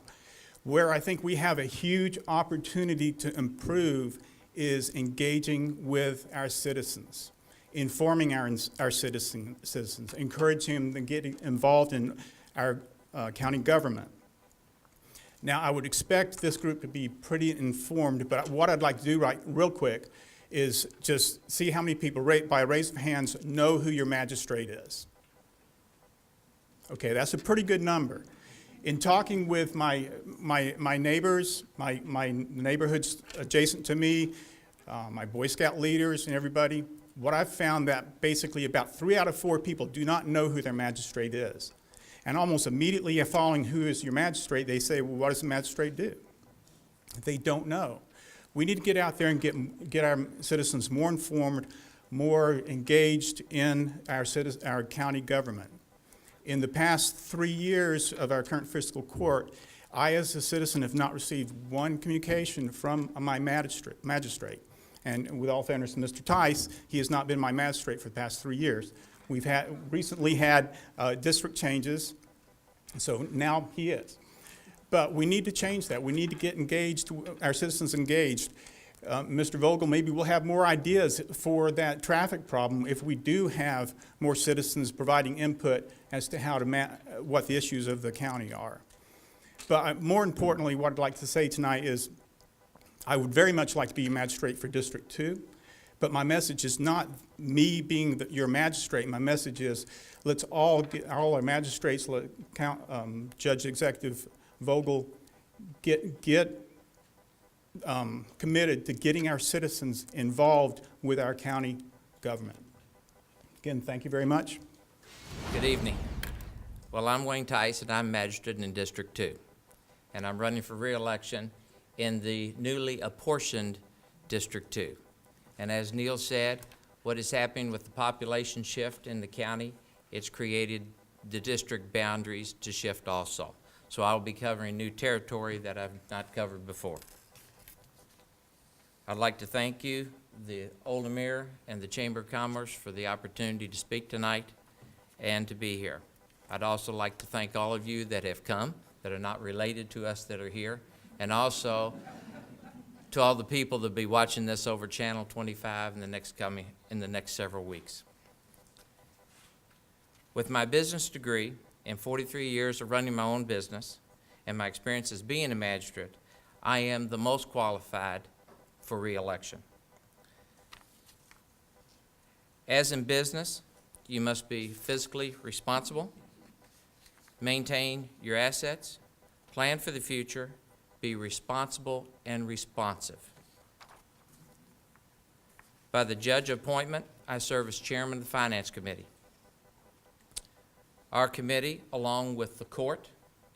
Where I think we have a huge opportunity to improve is engaging with our citizens, informing our citizens, encouraging them to get involved in our county government. Now, I would expect this group to be pretty informed, but what I'd like to do real quick is just see how many people, by a raise of hands, know who your magistrate is. Okay, that's a pretty good number. In talking with my neighbors, my neighborhoods adjacent to me, my Boy Scout leaders and everybody, what I've found that basically about 3 out of 4 people do not know who their magistrate is. And almost immediately following who is your magistrate, they say, well, what does the magistrate do? They don't know. We need to get out there and get our citizens more informed, more engaged in our county government. In the past 3 years of our current fiscal court, I, as a citizen, have not received one communication from my magistrate. And with all fairness to Mr. Theiss, he has not been my magistrate for the past 3 years. We've recently had district changes, so now he is. But we need to change that. We need to get engaged, our citizens engaged. Mr. Voegele, maybe we'll have more ideas for that traffic problem if we do have more citizens providing input as to how to what the issues of the county are. But more importantly, what I'd like to say tonight is I would very much like to be a magistrate for District 2, but my message is not me being your magistrate. My message is let's all our magistrates, Judge Executive Voegele, get committed to getting our citizens involved with our county government. Again, thank you very much. Good evening. Well, I'm Wayne Theiss, and I'm magistrate in District 2. And I'm running for re-election in the newly apportioned District 2. And as Neal said, what is happening with the population shift in the county, it's created the district boundaries to shift also. So I'll be covering new territory that I've not covered before. I'd like to thank you, the Oldham Mayor and the Chamber of Commerce, for the opportunity to speak tonight and to be here. I'd also like to thank all of you that have come, that are not related to us that are here, and also to all the people that will be watching this over Channel 25 in the next several weeks. With my business degree and 43 years of running my own business and my experience as being a magistrate, I am the most qualified for re-election. As in business, you must be fiscally responsible, maintain your assets, plan for the future, be responsible and responsive. By the judge appointment, I serve as chairman of the Finance Committee. Our committee, along with the court,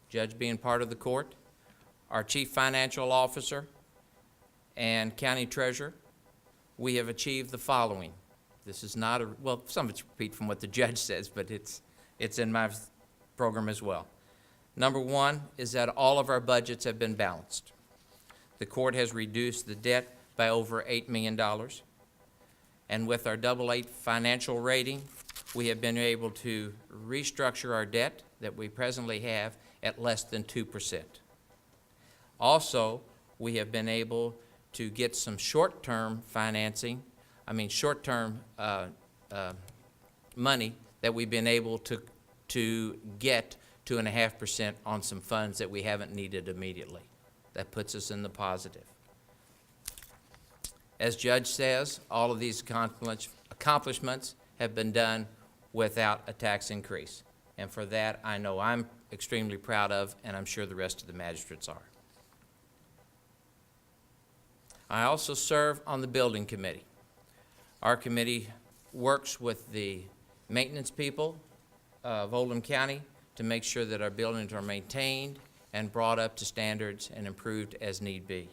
judge being part of the court, our chief financial officer, and county treasurer, we have achieved the following. This is not well, some of it's repeat from what the judge says, but it's in my program as well. Number one is that all of our budgets have been balanced. The court has reduced the debt by over $8 million. And with our AA financial rating, we have been able to restructure our debt that we presently have at less than 2%. Also, we have been able to get some short-term financing, short-term money that we've been able to get 2.5% on some funds that we haven't needed immediately. That puts us in the positive. As Judge says, all of these accomplishments have been done without a tax increase. And for that, I know I'm extremely proud of, and I'm sure the rest of the magistrates are. I also serve on the building committee. Our committee works with the maintenance people of Oldham County to make sure that our buildings are maintained and brought up to standards and improved as need be.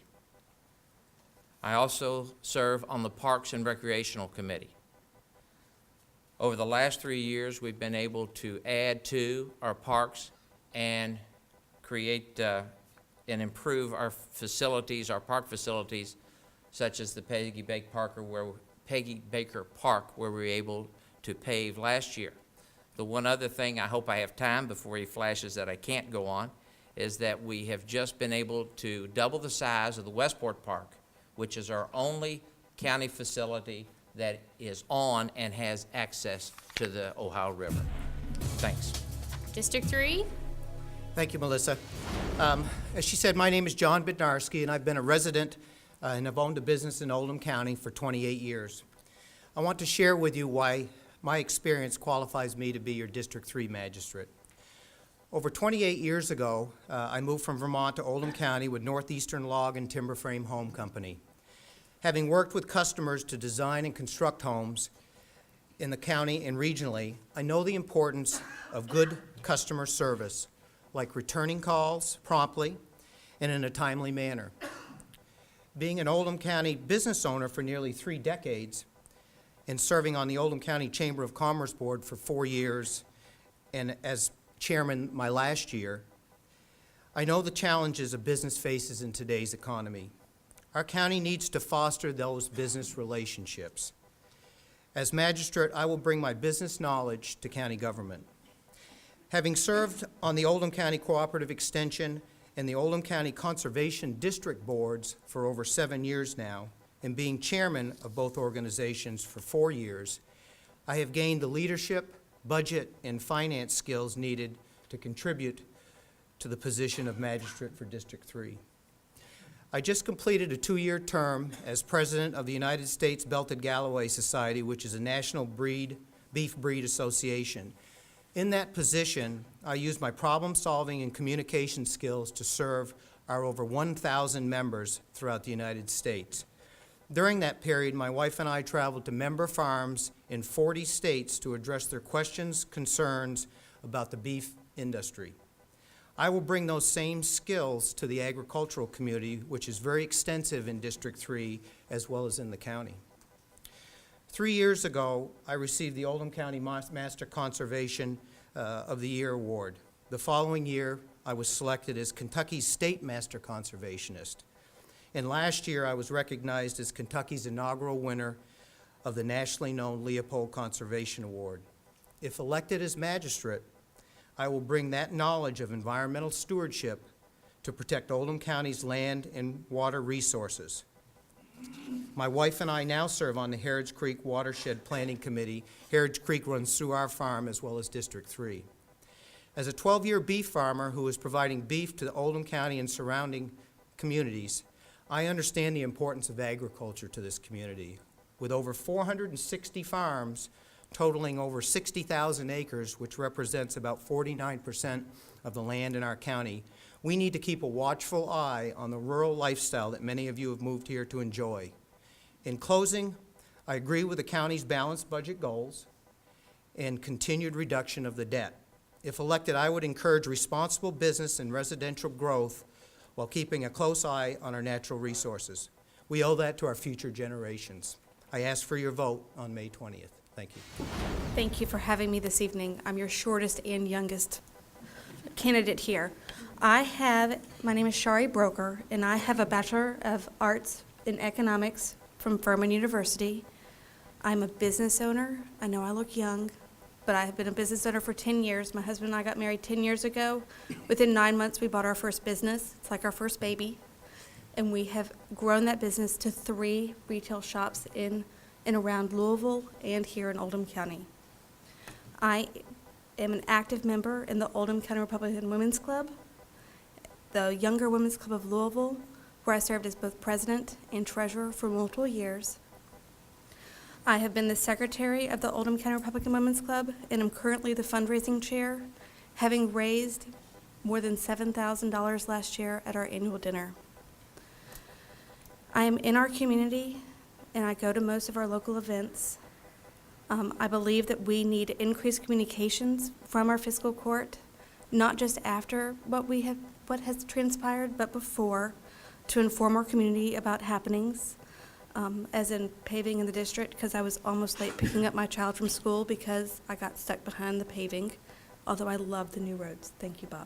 I also serve on the Parks and Recreational Committee. Over the last 3 years, we've been able to add to our parks and create and improve our facilities, our park facilities, such as the Peggy Baker Park, where we were able to pave last year. The one other thing, I hope I have time before he flashes that I can't go on, is that we have just been able to double the size of the Westport Park, which is our only county facility that is on and has access to the Ohio River. Thanks. District 3? Thank you, Melissa. As she said, my name is John Bednarski, and I've been a resident and have owned a business in Oldham County for 28 years. I want to share with you why my experience qualifies me to be your District 3 magistrate. Over 28 years ago, I moved from Vermont to Oldham County with Northeastern Log and Timber Frame Home Company. Having worked with customers to design and construct homes, in the county and regionally, I know the importance of good customer service, like returning calls promptly and in a timely manner. Being an Oldham County business owner for nearly 3 decades and serving on the Oldham County Chamber of Commerce Board for 4 years and as chairman my last year, I know the challenges a business faces in today's economy. Our county needs to foster those business relationships. As magistrate, I will bring my business knowledge to county government. Having served on the Oldham County Cooperative Extension and the Oldham County Conservation District Boards for over 7 years now, and being chairman of both organizations for 4 years, I have gained the leadership, budget, and finance skills needed to contribute to the position of magistrate for District 3. I just completed a 2-year term as president of the United States Belted Galloway Society, which is a national beef breed association. In that position, I used my problem-solving and communication skills to serve our over 1,000 members throughout the United States. During that period, my wife and I traveled to member farms in 40 states to address their questions, concerns about the beef industry. I will bring those same skills to the agricultural community, which is very extensive in District 3 as well as in the county. 3 years ago, I received the Oldham County Master Conservation of the Year Award. The following year, I was selected as Kentucky's State Master Conservationist. And last year, I was recognized as Kentucky's inaugural winner of the nationally known Leopold Conservation Award. If elected as magistrate, I will bring that knowledge of environmental stewardship to protect Oldham County's land and water resources. My wife and I now serve on the Heritage Creek Watershed Planning Committee. Heritage Creek runs through our farm as well as District 3. As a 12-year beef farmer who is providing beef to the Oldham County and surrounding communities, I understand the importance of agriculture to this community. With over 460 farms totaling over 60,000 acres, which represents about 49% of the land in our county, we need to keep a watchful eye on the rural lifestyle that many of you have moved here to enjoy. In closing, I agree with the county's balanced budget goals and continued reduction of the debt. If elected, I would encourage responsible business and residential growth while keeping a close eye on our natural resources. We owe that to our future generations. I ask for your vote on May 20th. Thank you. Thank you for having me this evening. I'm your shortest and youngest candidate here. My name is Shari Broker, and I have a Bachelor of Arts in Economics from Furman University. I'm a business owner. I know I look young, but I have been a business owner for 10 years. My husband and I got married 10 years ago. Within 9 months, we bought our first business. It's like our first baby. And we have grown that business to 3 retail shops in and around Louisville and here in Oldham County. I am an active member in the Oldham County Republican Women's Club, the Younger Women's Club of Louisville, where I served as both president and treasurer for multiple years. I have been the secretary of the Oldham County Republican Women's Club and am currently the fundraising chair, having raised more than $7,000 last year at our annual dinner. I am in our community and I go to most of our local events. I believe that we need increased communications from our fiscal court, not just after what has transpired, but before, to inform our community about happenings, as in paving in the district, because I was almost late picking up my child from school because I got stuck behind the paving, although I love the new roads. Thank you, Bob.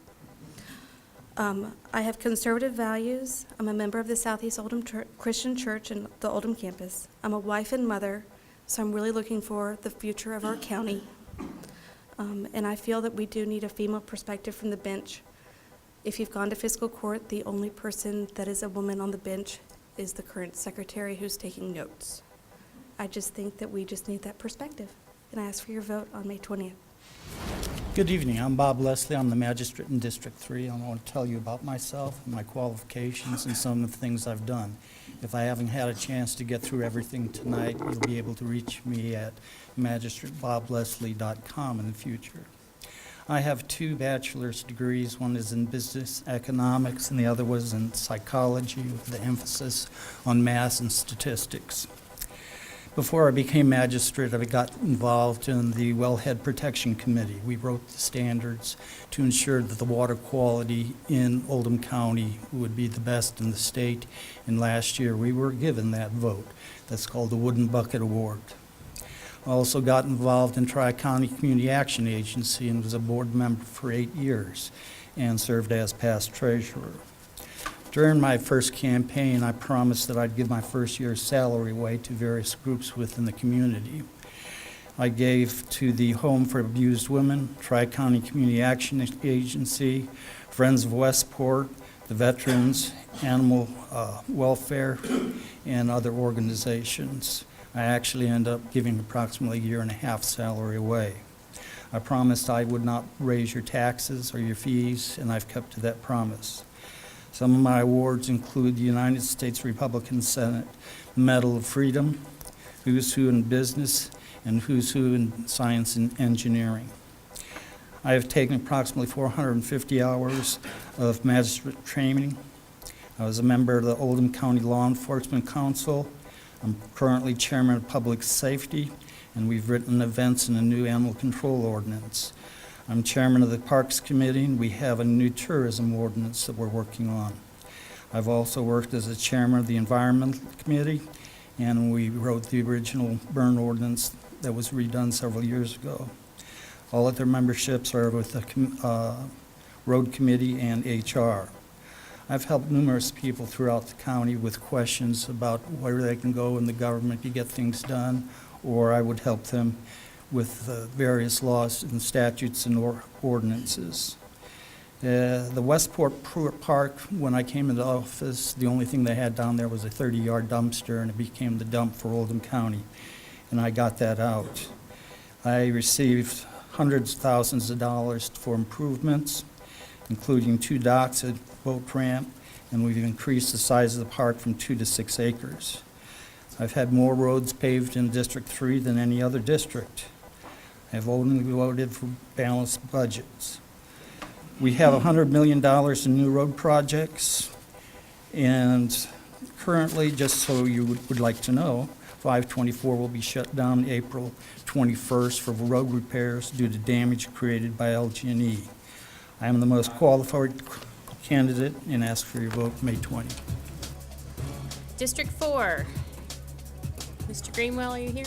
I have conservative values. I'm a member of the Southeast Oldham Christian Church and the Oldham campus. I'm a wife and mother, so I'm really looking for the future of our county. And I feel that we do need a female perspective from the bench. If you've gone to fiscal court, the only person that is a woman on the bench is the current secretary who's taking notes. I just think that we just need that perspective. And I ask for your vote on May 20th. Good evening. I'm Bob Leslie. I'm the magistrate in District 3. I want to tell you about myself and my qualifications and some of the things I've done. If I haven't had a chance to get through everything tonight, you'll be able to reach me at magistratebobleslie.com in the future. I have 2 bachelor's degrees. One is in business economics and the other was in psychology with the emphasis on math and statistics. Before I became magistrate, I got involved in the Wellhead Protection Committee. We wrote the standards to ensure that the water quality in Oldham County would be the best in the state. And last year, we were given that vote. That's called the Wooden Bucket Award. I also got involved in Tri-County Community Action Agency and was a board member for 8 years and served as past treasurer. During my first campaign, I promised that I'd give my first year's salary away to various groups within the community. I gave to the Home for Abused Women, Tri-County Community Action Agency, Friends of Westport, the Veterans, Animal Welfare, and other organizations. I actually ended up giving approximately a year and a half salary away. I promised I would not raise your taxes or your fees, and I've kept to that promise. Some of my awards include the United States Republican Senate Medal of Freedom, Who's Who in Business, and Who's Who in Science and Engineering. I have taken approximately 450 hours of magistrate training. I was a member of the Oldham County Law Enforcement Council. I'm currently chairman of Public Safety, and we've written events in a new animal control ordinance. I'm chairman of the Parks Committee, and we have a new tourism ordinance that we're working on. I've also worked as a chairman of the Environmental Committee, and we wrote the original burn ordinance that was redone several years ago. All other memberships are with the Road Committee and HR. I've helped numerous people throughout the county with questions about where they can go in the government to get things done, or I would help them with various laws and statutes and ordinances. The Westport Park, when I came into office, the only thing they had down there was a 30-yard dumpster, and it became the dump for Oldham County, and I got that out. I received hundreds of thousands of dollars for improvements, including 2 docks, a boat ramp, and we've increased the size of the park from 2 to 6 acres. I've had more roads paved in District 3 than any other district. I've only voted for balanced budgets. We have $100 million in new road projects, and currently, just so you would like to know, 524 will be shut down April 21st for road repairs due to damage created by LG&E. I am the most qualified candidate and ask for your vote May 20. District 4. Mr. Greenwell, are you here?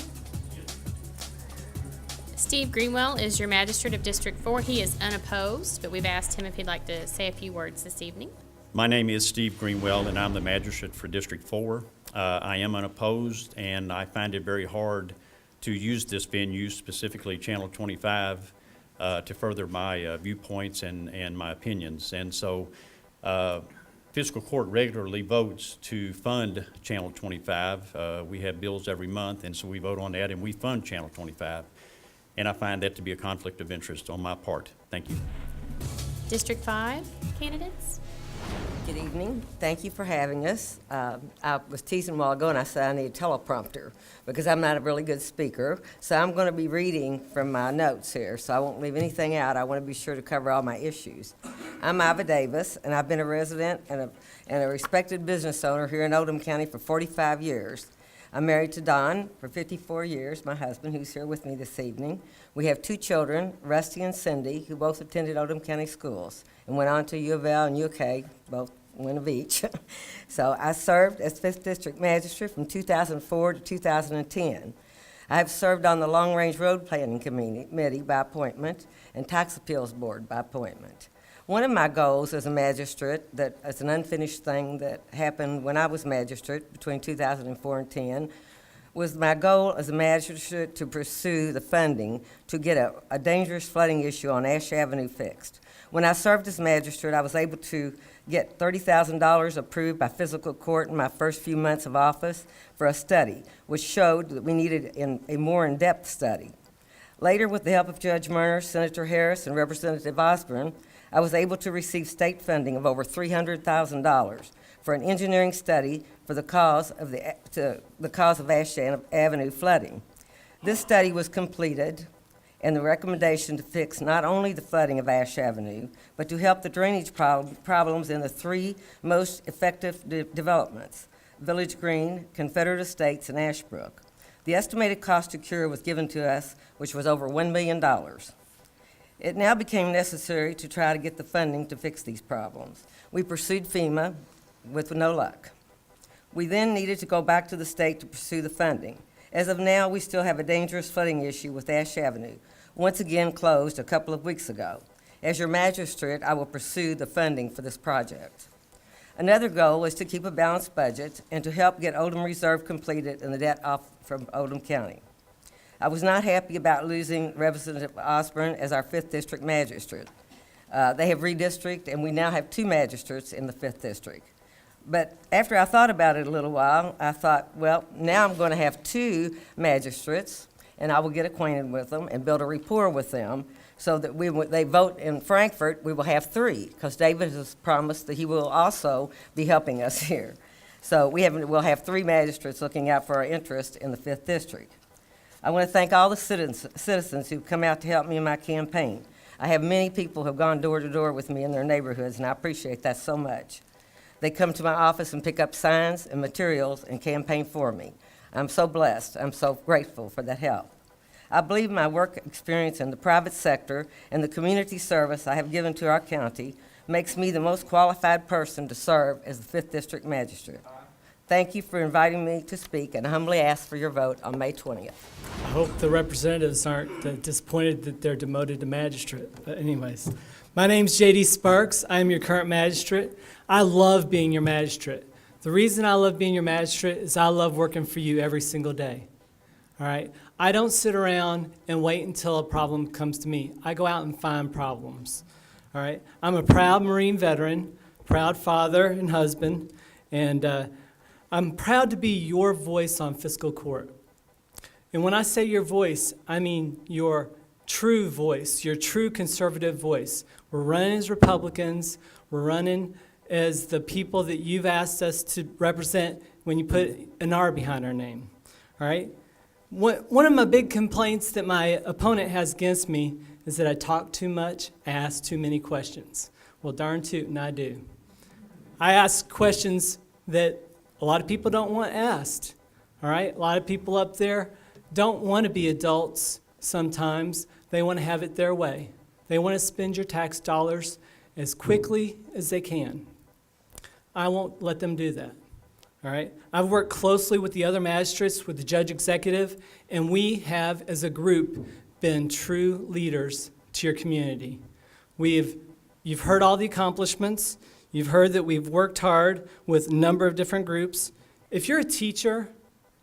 Steve Greenwell is your magistrate of District 4. He is unopposed, but we've asked him if he'd like to say a few words this evening. My name is Steve Greenwell, and I'm the magistrate for District 4. I am unopposed, and I find it very hard to use this venue, specifically Channel 25, to further my viewpoints and my opinions. And so Fiscal Court regularly votes to fund Channel 25. We have bills every month, and so we vote on that, and we fund Channel 25. And I find that to be a conflict of interest on my part. Thank you. District 5 candidates? Good evening. Thank you for having us. I was teasing a while ago and I said I need a teleprompter because I'm not a really good speaker. So I'm going to be reading from my notes here, so I won't leave anything out. I want to be sure to cover all my issues. I'm Iva Davis, and I've been a resident and a respected business owner here in Oldham County for 45 years. I'm married to Don for 54 years, my husband, who's here with me this evening. We have 2 children, Rusty and Cindy, who both attended Oldham County schools and went on to U of L and UK, both one of each. So I served as 5th District Magistrate from 2004 to 2010. I have served on the Long Range Road Planning Committee by appointment and Tax Appeals Board by appointment. One of my goals as a magistrate, that is an unfinished thing that happened when I was magistrate between 2004 and 10, was my goal as a magistrate to pursue the funding to get a dangerous flooding issue on Ash Avenue fixed. When I served as magistrate, I was able to get $30,000 approved by physical court in my first few months of office for a study, which showed that we needed a more in-depth study. Later, with the help of Judge Murner, Senator Harris, and Representative Osborne, I was able to receive state funding of over $300,000 for an engineering study for the cause of Ash Avenue flooding. This study was completed, and the recommendation to fix not only the flooding of Ash Avenue, but to help the drainage problems in the 3 most effective developments, Village Green, Confederate Estates, and Ashbrook. The estimated cost to cure was given to us, which was over $1 million. It now became necessary to try to get the funding to fix these problems. We pursued FEMA with no luck. We then needed to go back to the state to pursue the funding. As of now, we still have a dangerous flooding issue with Ash Avenue, once again closed a couple of weeks ago. As your magistrate, I will pursue the funding for this project. Another goal is to keep a balanced budget and to help get Oldham Reserve completed and the debt off from Oldham County. I was not happy about losing Representative Osborne as our 5th District Magistrate. They have redistricted, and we now have 2 magistrates in the 5th District. But after I thought about it a little while, I thought, well, now I'm going to have 2 magistrates, and I will get acquainted with them and build a rapport with them so that they vote in Frankfurt, we will have 3, because David has promised that he will also be helping us here. So we'll have 3 magistrates looking out for our interest in the 5th District. I want to thank all the citizens who've come out to help me in my campaign. I have many people who have gone door to door with me in their neighborhoods, and I appreciate that so much. They come to my office and pick up signs and materials and campaign for me. I'm so blessed. I'm so grateful for that help. I believe my work experience in the private sector and the community service I have given to our county makes me the most qualified person to serve as the 5th District Magistrate. Thank you for inviting me to speak, and I humbly ask for your vote on May 20th. I hope the representatives aren't disappointed that they're demoted to magistrate. But anyways, my name's J.D. Sparks. I am your current magistrate. I love being your magistrate. The reason I love being your magistrate is I love working for you every single day. All right? I don't sit around and wait until a problem comes to me. I go out and find problems. All right? I'm a proud Marine veteran, proud father and husband, and I'm proud to be your voice on fiscal court. And when I say your voice, I mean your true voice, your true conservative voice. We're running as Republicans. We're running as the people that you've asked us to represent when you put an R behind our name. All right? One of my big complaints that my opponent has against me is that I talk too much, I ask too many questions. Well, darn tootin', I do. I ask questions that a lot of people don't want asked. All right? A lot of people up there don't want to be adults sometimes. They want to have it their way. They want to spend your tax dollars as quickly as they can. I won't let them do that. All right? I've worked closely with the other magistrates, with the judge executive, and we have, as a group, been true leaders to your community. You've heard all the accomplishments. You've heard that we've worked hard with a number of different groups. If you're a teacher,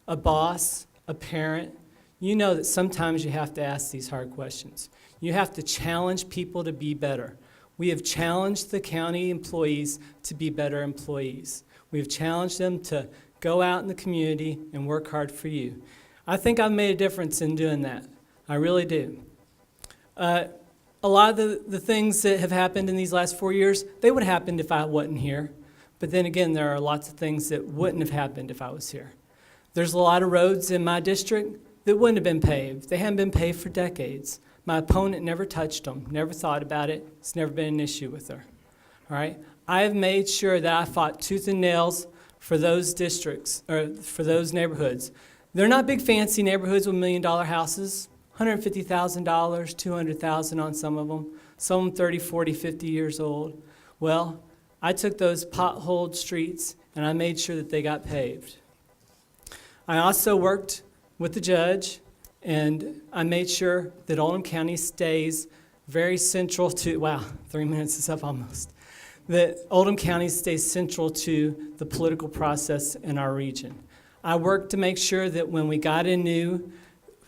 a boss, a parent, you know that sometimes you have to ask these hard questions. You have to challenge people to be better. We have challenged the county employees to be better employees. We've challenged them to go out in the community and work hard for you. I think I've made a difference in doing that. I really do. A lot of the things that have happened in these last 4 years, they would have happened if I wasn't here. But then again, there are lots of things that wouldn't have happened if I was here. There's a lot of roads in my district that wouldn't have been paved. They haven't been paved for decades. My opponent never touched them, never thought about it. It's never been an issue with her. All right? I have made sure that I fought tooth and nails for those districts, or for those neighborhoods. They're not big fancy neighborhoods with $1 million houses, $150,000, $200,000 on some of them, some 30, 40, 50 years old. Well, I took those potholed streets and I made sure that they got paved. I also worked with the judge, and I made sure that Oldham County stays very central to, wow, 3 minutes is up almost, that Oldham County stays central to the political process in our region. I worked to make sure that when we got a new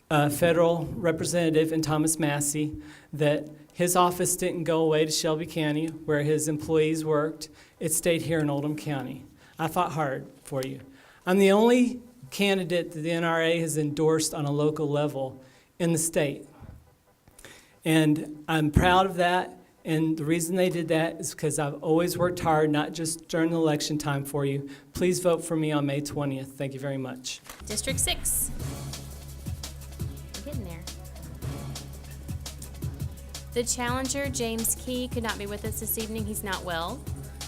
federal representative in Thomas Massey, that his office didn't go away to Shelby County where his employees worked. It stayed here in Oldham County. I fought hard for you. I'm the only candidate that the NRA has endorsed on a local level in the state. And I'm proud of that, and the reason they did that is because I've always worked hard, not just during the election time for you. Please vote for me on May 20th. Thank you very much. District 6. We're getting there. The challenger, James Key, could not be with us this evening. He's not well.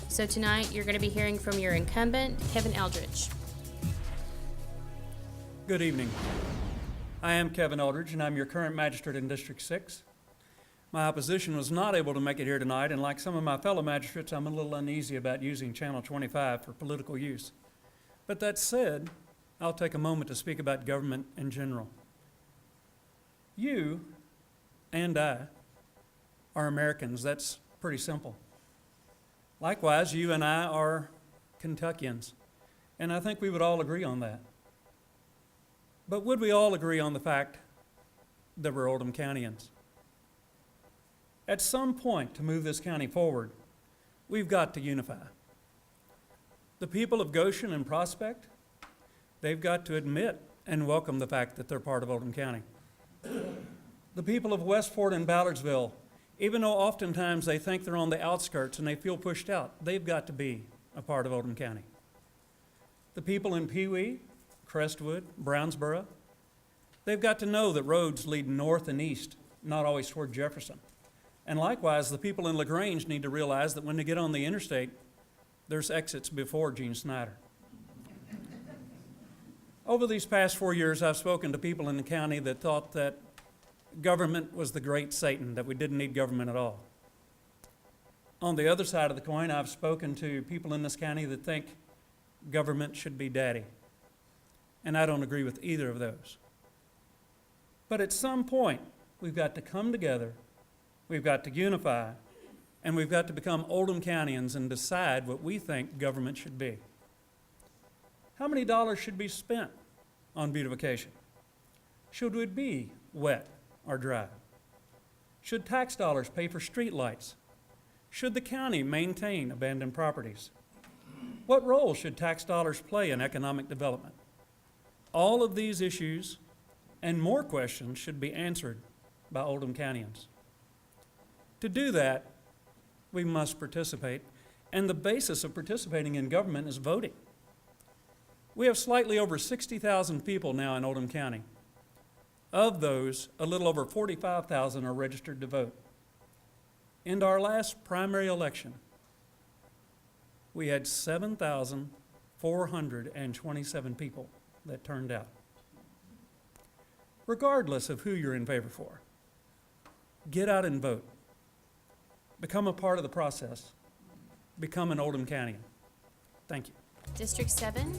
So tonight you're going to be hearing from your incumbent, Kevin Eldridge. Good evening. I am Kevin Eldridge, and I'm your current magistrate in District 6. My opposition was not able to make it here tonight, and like some of my fellow magistrates, I'm a little uneasy about using Channel 25 for political use. But that said, I'll take a moment to speak about government in general. You and I are Americans. That's pretty simple. Likewise, you and I are Kentuckians, and I think we would all agree on that. But would we all agree on the fact that we're Oldham Countyans? At some point, to move this county forward, we've got to unify. The people of Goshen and Prospect, they've got to admit and welcome the fact that they're part of Oldham County. The people of Westport and Ballardsville, even though oftentimes they think they're on the outskirts and they feel pushed out, they've got to be a part of Oldham County. The people in Pee Wee, Crestwood, Brownsboro, they've got to know that roads lead north and east, not always toward Jefferson. And likewise, the people in LaGrange need to realize that when they get on the interstate, there's exits before Gene Snyder. Over these past 4 years, I've spoken to people in the county that thought that government was the great Satan, that we didn't need government at all. On the other side of the coin, I've spoken to people in this county that think government should be daddy. And I don't agree with either of those. But at some point, we've got to come together, we've got to unify, and we've got to become Oldham Countyans and decide what we think government should be. How many dollars should be spent on beautification? Should it be wet or dry? Should tax dollars pay for street lights? Should the county maintain abandoned properties? What role should tax dollars play in economic development? All of these issues and more questions should be answered by Oldham Countyans. To do that, we must participate, and the basis of participating in government is voting. We have slightly over 60,000 people now in Oldham County. Of those, a little over 45,000 are registered to vote. In our last primary election, we had 7,427 people that turned out. Regardless of who you're in favor for, get out and vote. Become a part of the process. Become an Oldham Countyan. Thank you. District 7.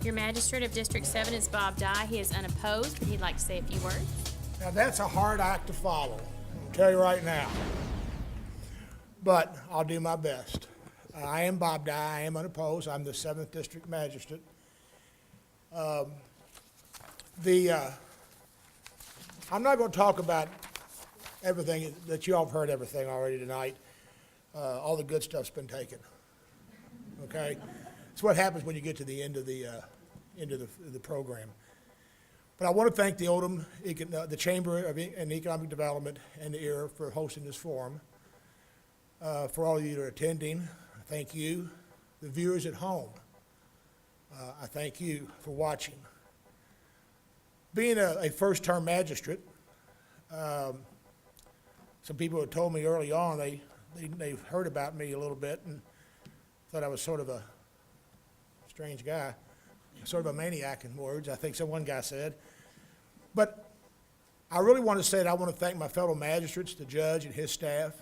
Your magistrate of District 7 is Bob Dye. He is unopposed, but he'd like to say a few words. Now, that's a hard act to follow, I'll tell you right now. But I'll do my best. I am Bob Dye. I am unopposed. I'm the 7th District Magistrate. I'm not going to talk about everything that you all have heard everything already tonight. All the good stuff's been taken. Okay? It's what happens when you get to the end of the program. But I want to thank the Oldham, the Chamber of Economic Development and the ERA for hosting this forum. For all of you that are attending, thank you. The viewers at home, I thank you for watching. Being a first-term magistrate, some people had told me early on they heard about me a little bit and thought I was sort of a strange guy, sort of a maniac in words, I think one guy said. But I really want to say that I want to thank my fellow magistrates, the judge and his staff,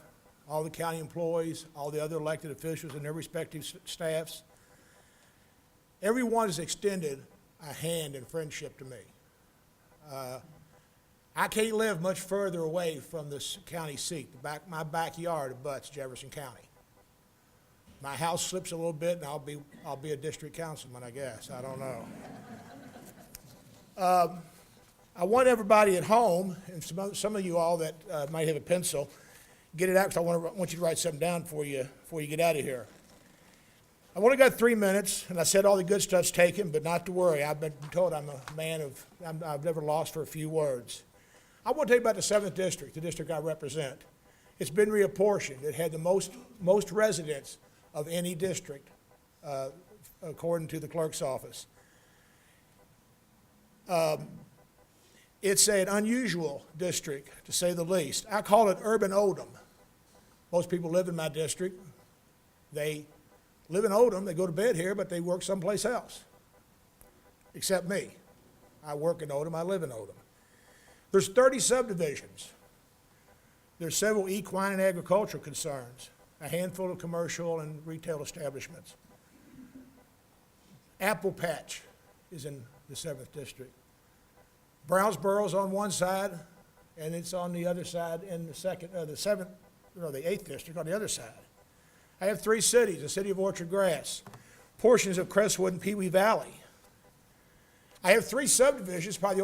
all the county employees, all the other elected officials and their respective staffs. Everyone has extended a hand in friendship to me. I can't live much further away from this county seat. My backyard abuts Jefferson County. My house slips a little bit, and I'll be a district councilman, I guess. I don't know. I want everybody at home, and some of you all that might have a pencil, get it out, because I want you to write something down before you get out of here. I've only got 3 minutes, and I said all the good stuff's taken, but not to worry. I've been told I'm a man I've never lost for a few words. I want to tell you about the 7th District, the district I represent. It's been reapportioned. It had the most residents of any district, according to the clerk's office. It's an unusual district, to say the least. I call it urban Oldham. Most people live in my district. They live in Oldham, they go to bed here, but they work someplace else. except me. I work in Oldham, I live in Oldham. There's 30 subdivisions. There's several equine and agricultural concerns, a handful of commercial and retail establishments. Apple Patch is in the 7th District. Brownsboro's on one side, and it's on the other side in the 8th District on the other side. I have 3 cities, the city of Orchard Grass, portions of Crestwood and Pee Wee Valley. I have 3 subdivisions, probably the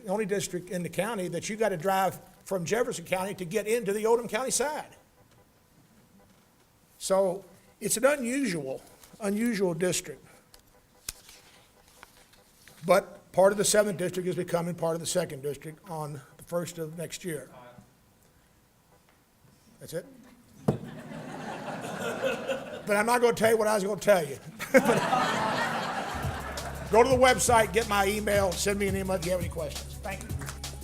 only district in the county that you got to drive from Jefferson County to get into the Oldham County side. So it's an unusual district. But part of the 7th District is becoming part of the 2nd District on the 1st of next year. That's it? But I'm not going to tell you what I was going to tell you. Go to the website, get my email, send me an email if you have any questions. Thank you.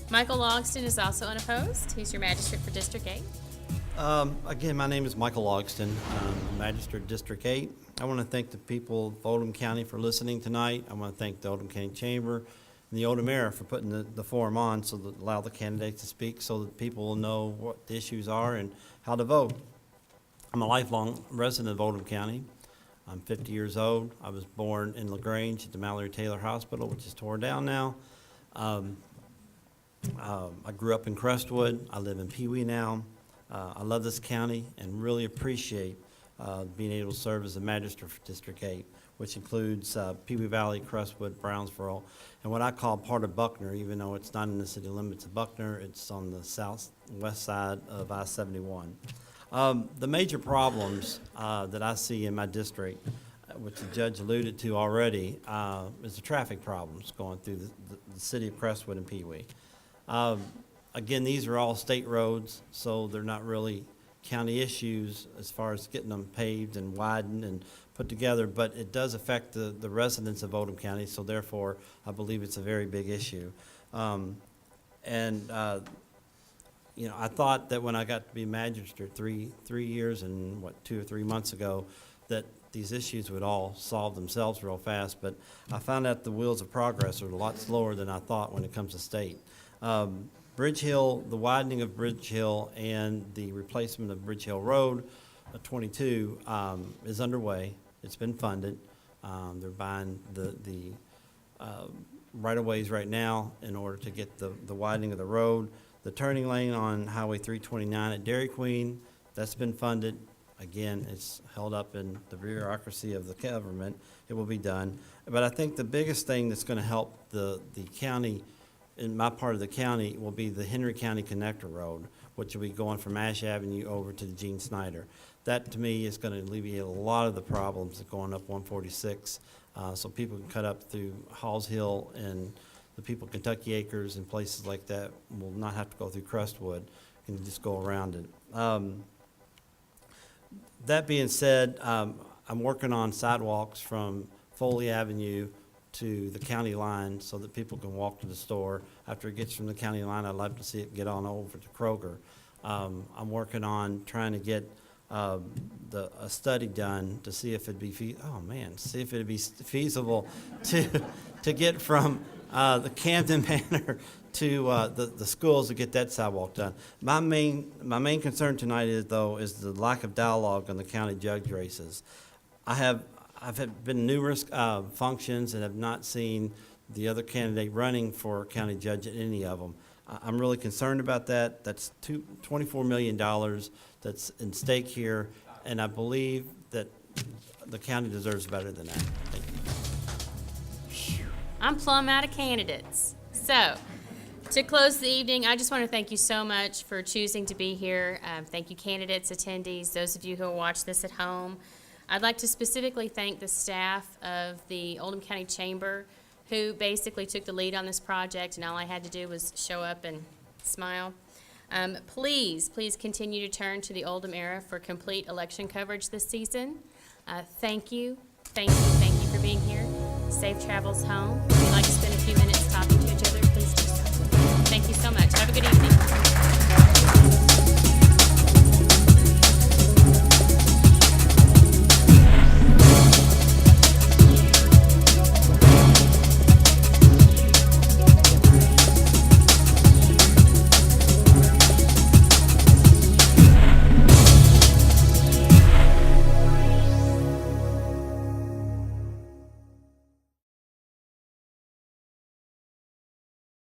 Michael Logston is also unopposed. He's your magistrate for District 8. Again, my name is Michael Logston, Magistrate District 8. I want to thank the people of Oldham County for listening tonight. I want to thank the Oldham County Chamber and the Oldham Era for putting the forum on so that allow the candidates to speak so that people will know what the issues are and how to vote. I'm a lifelong resident of Oldham County. I'm 50 years old. I was born in LaGrange at the Mallory Taylor Hospital, which is torn down now. I grew up in Crestwood. I live in Pee Wee now. I love this county and really appreciate being able to serve as a magistrate for District 8, which includes Pee Wee Valley, Crestwood, Brownsboro, and what I call part of Buckner, even though it's not in the city limits of Buckner. It's on the southwest side of I-71. The major problems that I see in my district, which the judge alluded to already, is the traffic problems going through the city of Crestwood and Pee Wee. Again, these are all state roads, so they're not really county issues as far as getting them paved and widened and put together, but it does affect the residents of Oldham County, so therefore I believe it's a very big issue. You know, I thought that when I got to be magistrate three years and 2 or 3 months ago, that these issues would all solve themselves real fast, but I found out the wheels of progress are a lot slower than I thought when it comes to state. Bridge Hill, the widening of Bridge Hill and the replacement of Bridge Hill Road, 22, is underway. It's been funded. They're buying the right-of-ways right now in order to get the widening of the road. The turning lane on Highway 329 at Dairy Queen, that's been funded. Again, it's held up in the bureaucracy of the government. It will be done. But I think the biggest thing that's going to help the county, in my part of the county, will be the Henry County Connector Road, which will be going from Ash Avenue over to the Gene Snyder. That, to me, is going to alleviate a lot of the problems that going up 146, so people can cut up through Halls Hill, and the people Kentucky Acres and places like that will not have to go through Crestwood and just go around it. That being said, I'm working on sidewalks from Foley Avenue to the county line so that people can walk to the store. After it gets from the county line, I'd like to see it get on over to Kroger. I'm working on trying to get a study done to see if it'd be feasible to get from the Camden Manor to the schools to get that sidewalk done. My main concern tonight is the lack of dialogue on the county judge races. I've been numerous functions and have not seen the other candidate running for county judge at any of them. I'm really concerned about that. That's $24 million that's in stake here, and I believe that the county deserves better than that. Thank you. I'm plumb out of candidates. So, to close the evening, I just want to thank you so much for choosing to be here. Thank you, candidates, attendees, those of you who will watch this at home. I'd like to specifically thank the staff of the Oldham County Chamber, who basically took the lead on this project, and all I had to do was show up and smile. Please continue to turn to the Oldham Era for complete election coverage this season. Thank you for being here. Safe travels home. If you'd like to spend a few minutes talking to each other, please do so. Thank you so much. Have a good evening.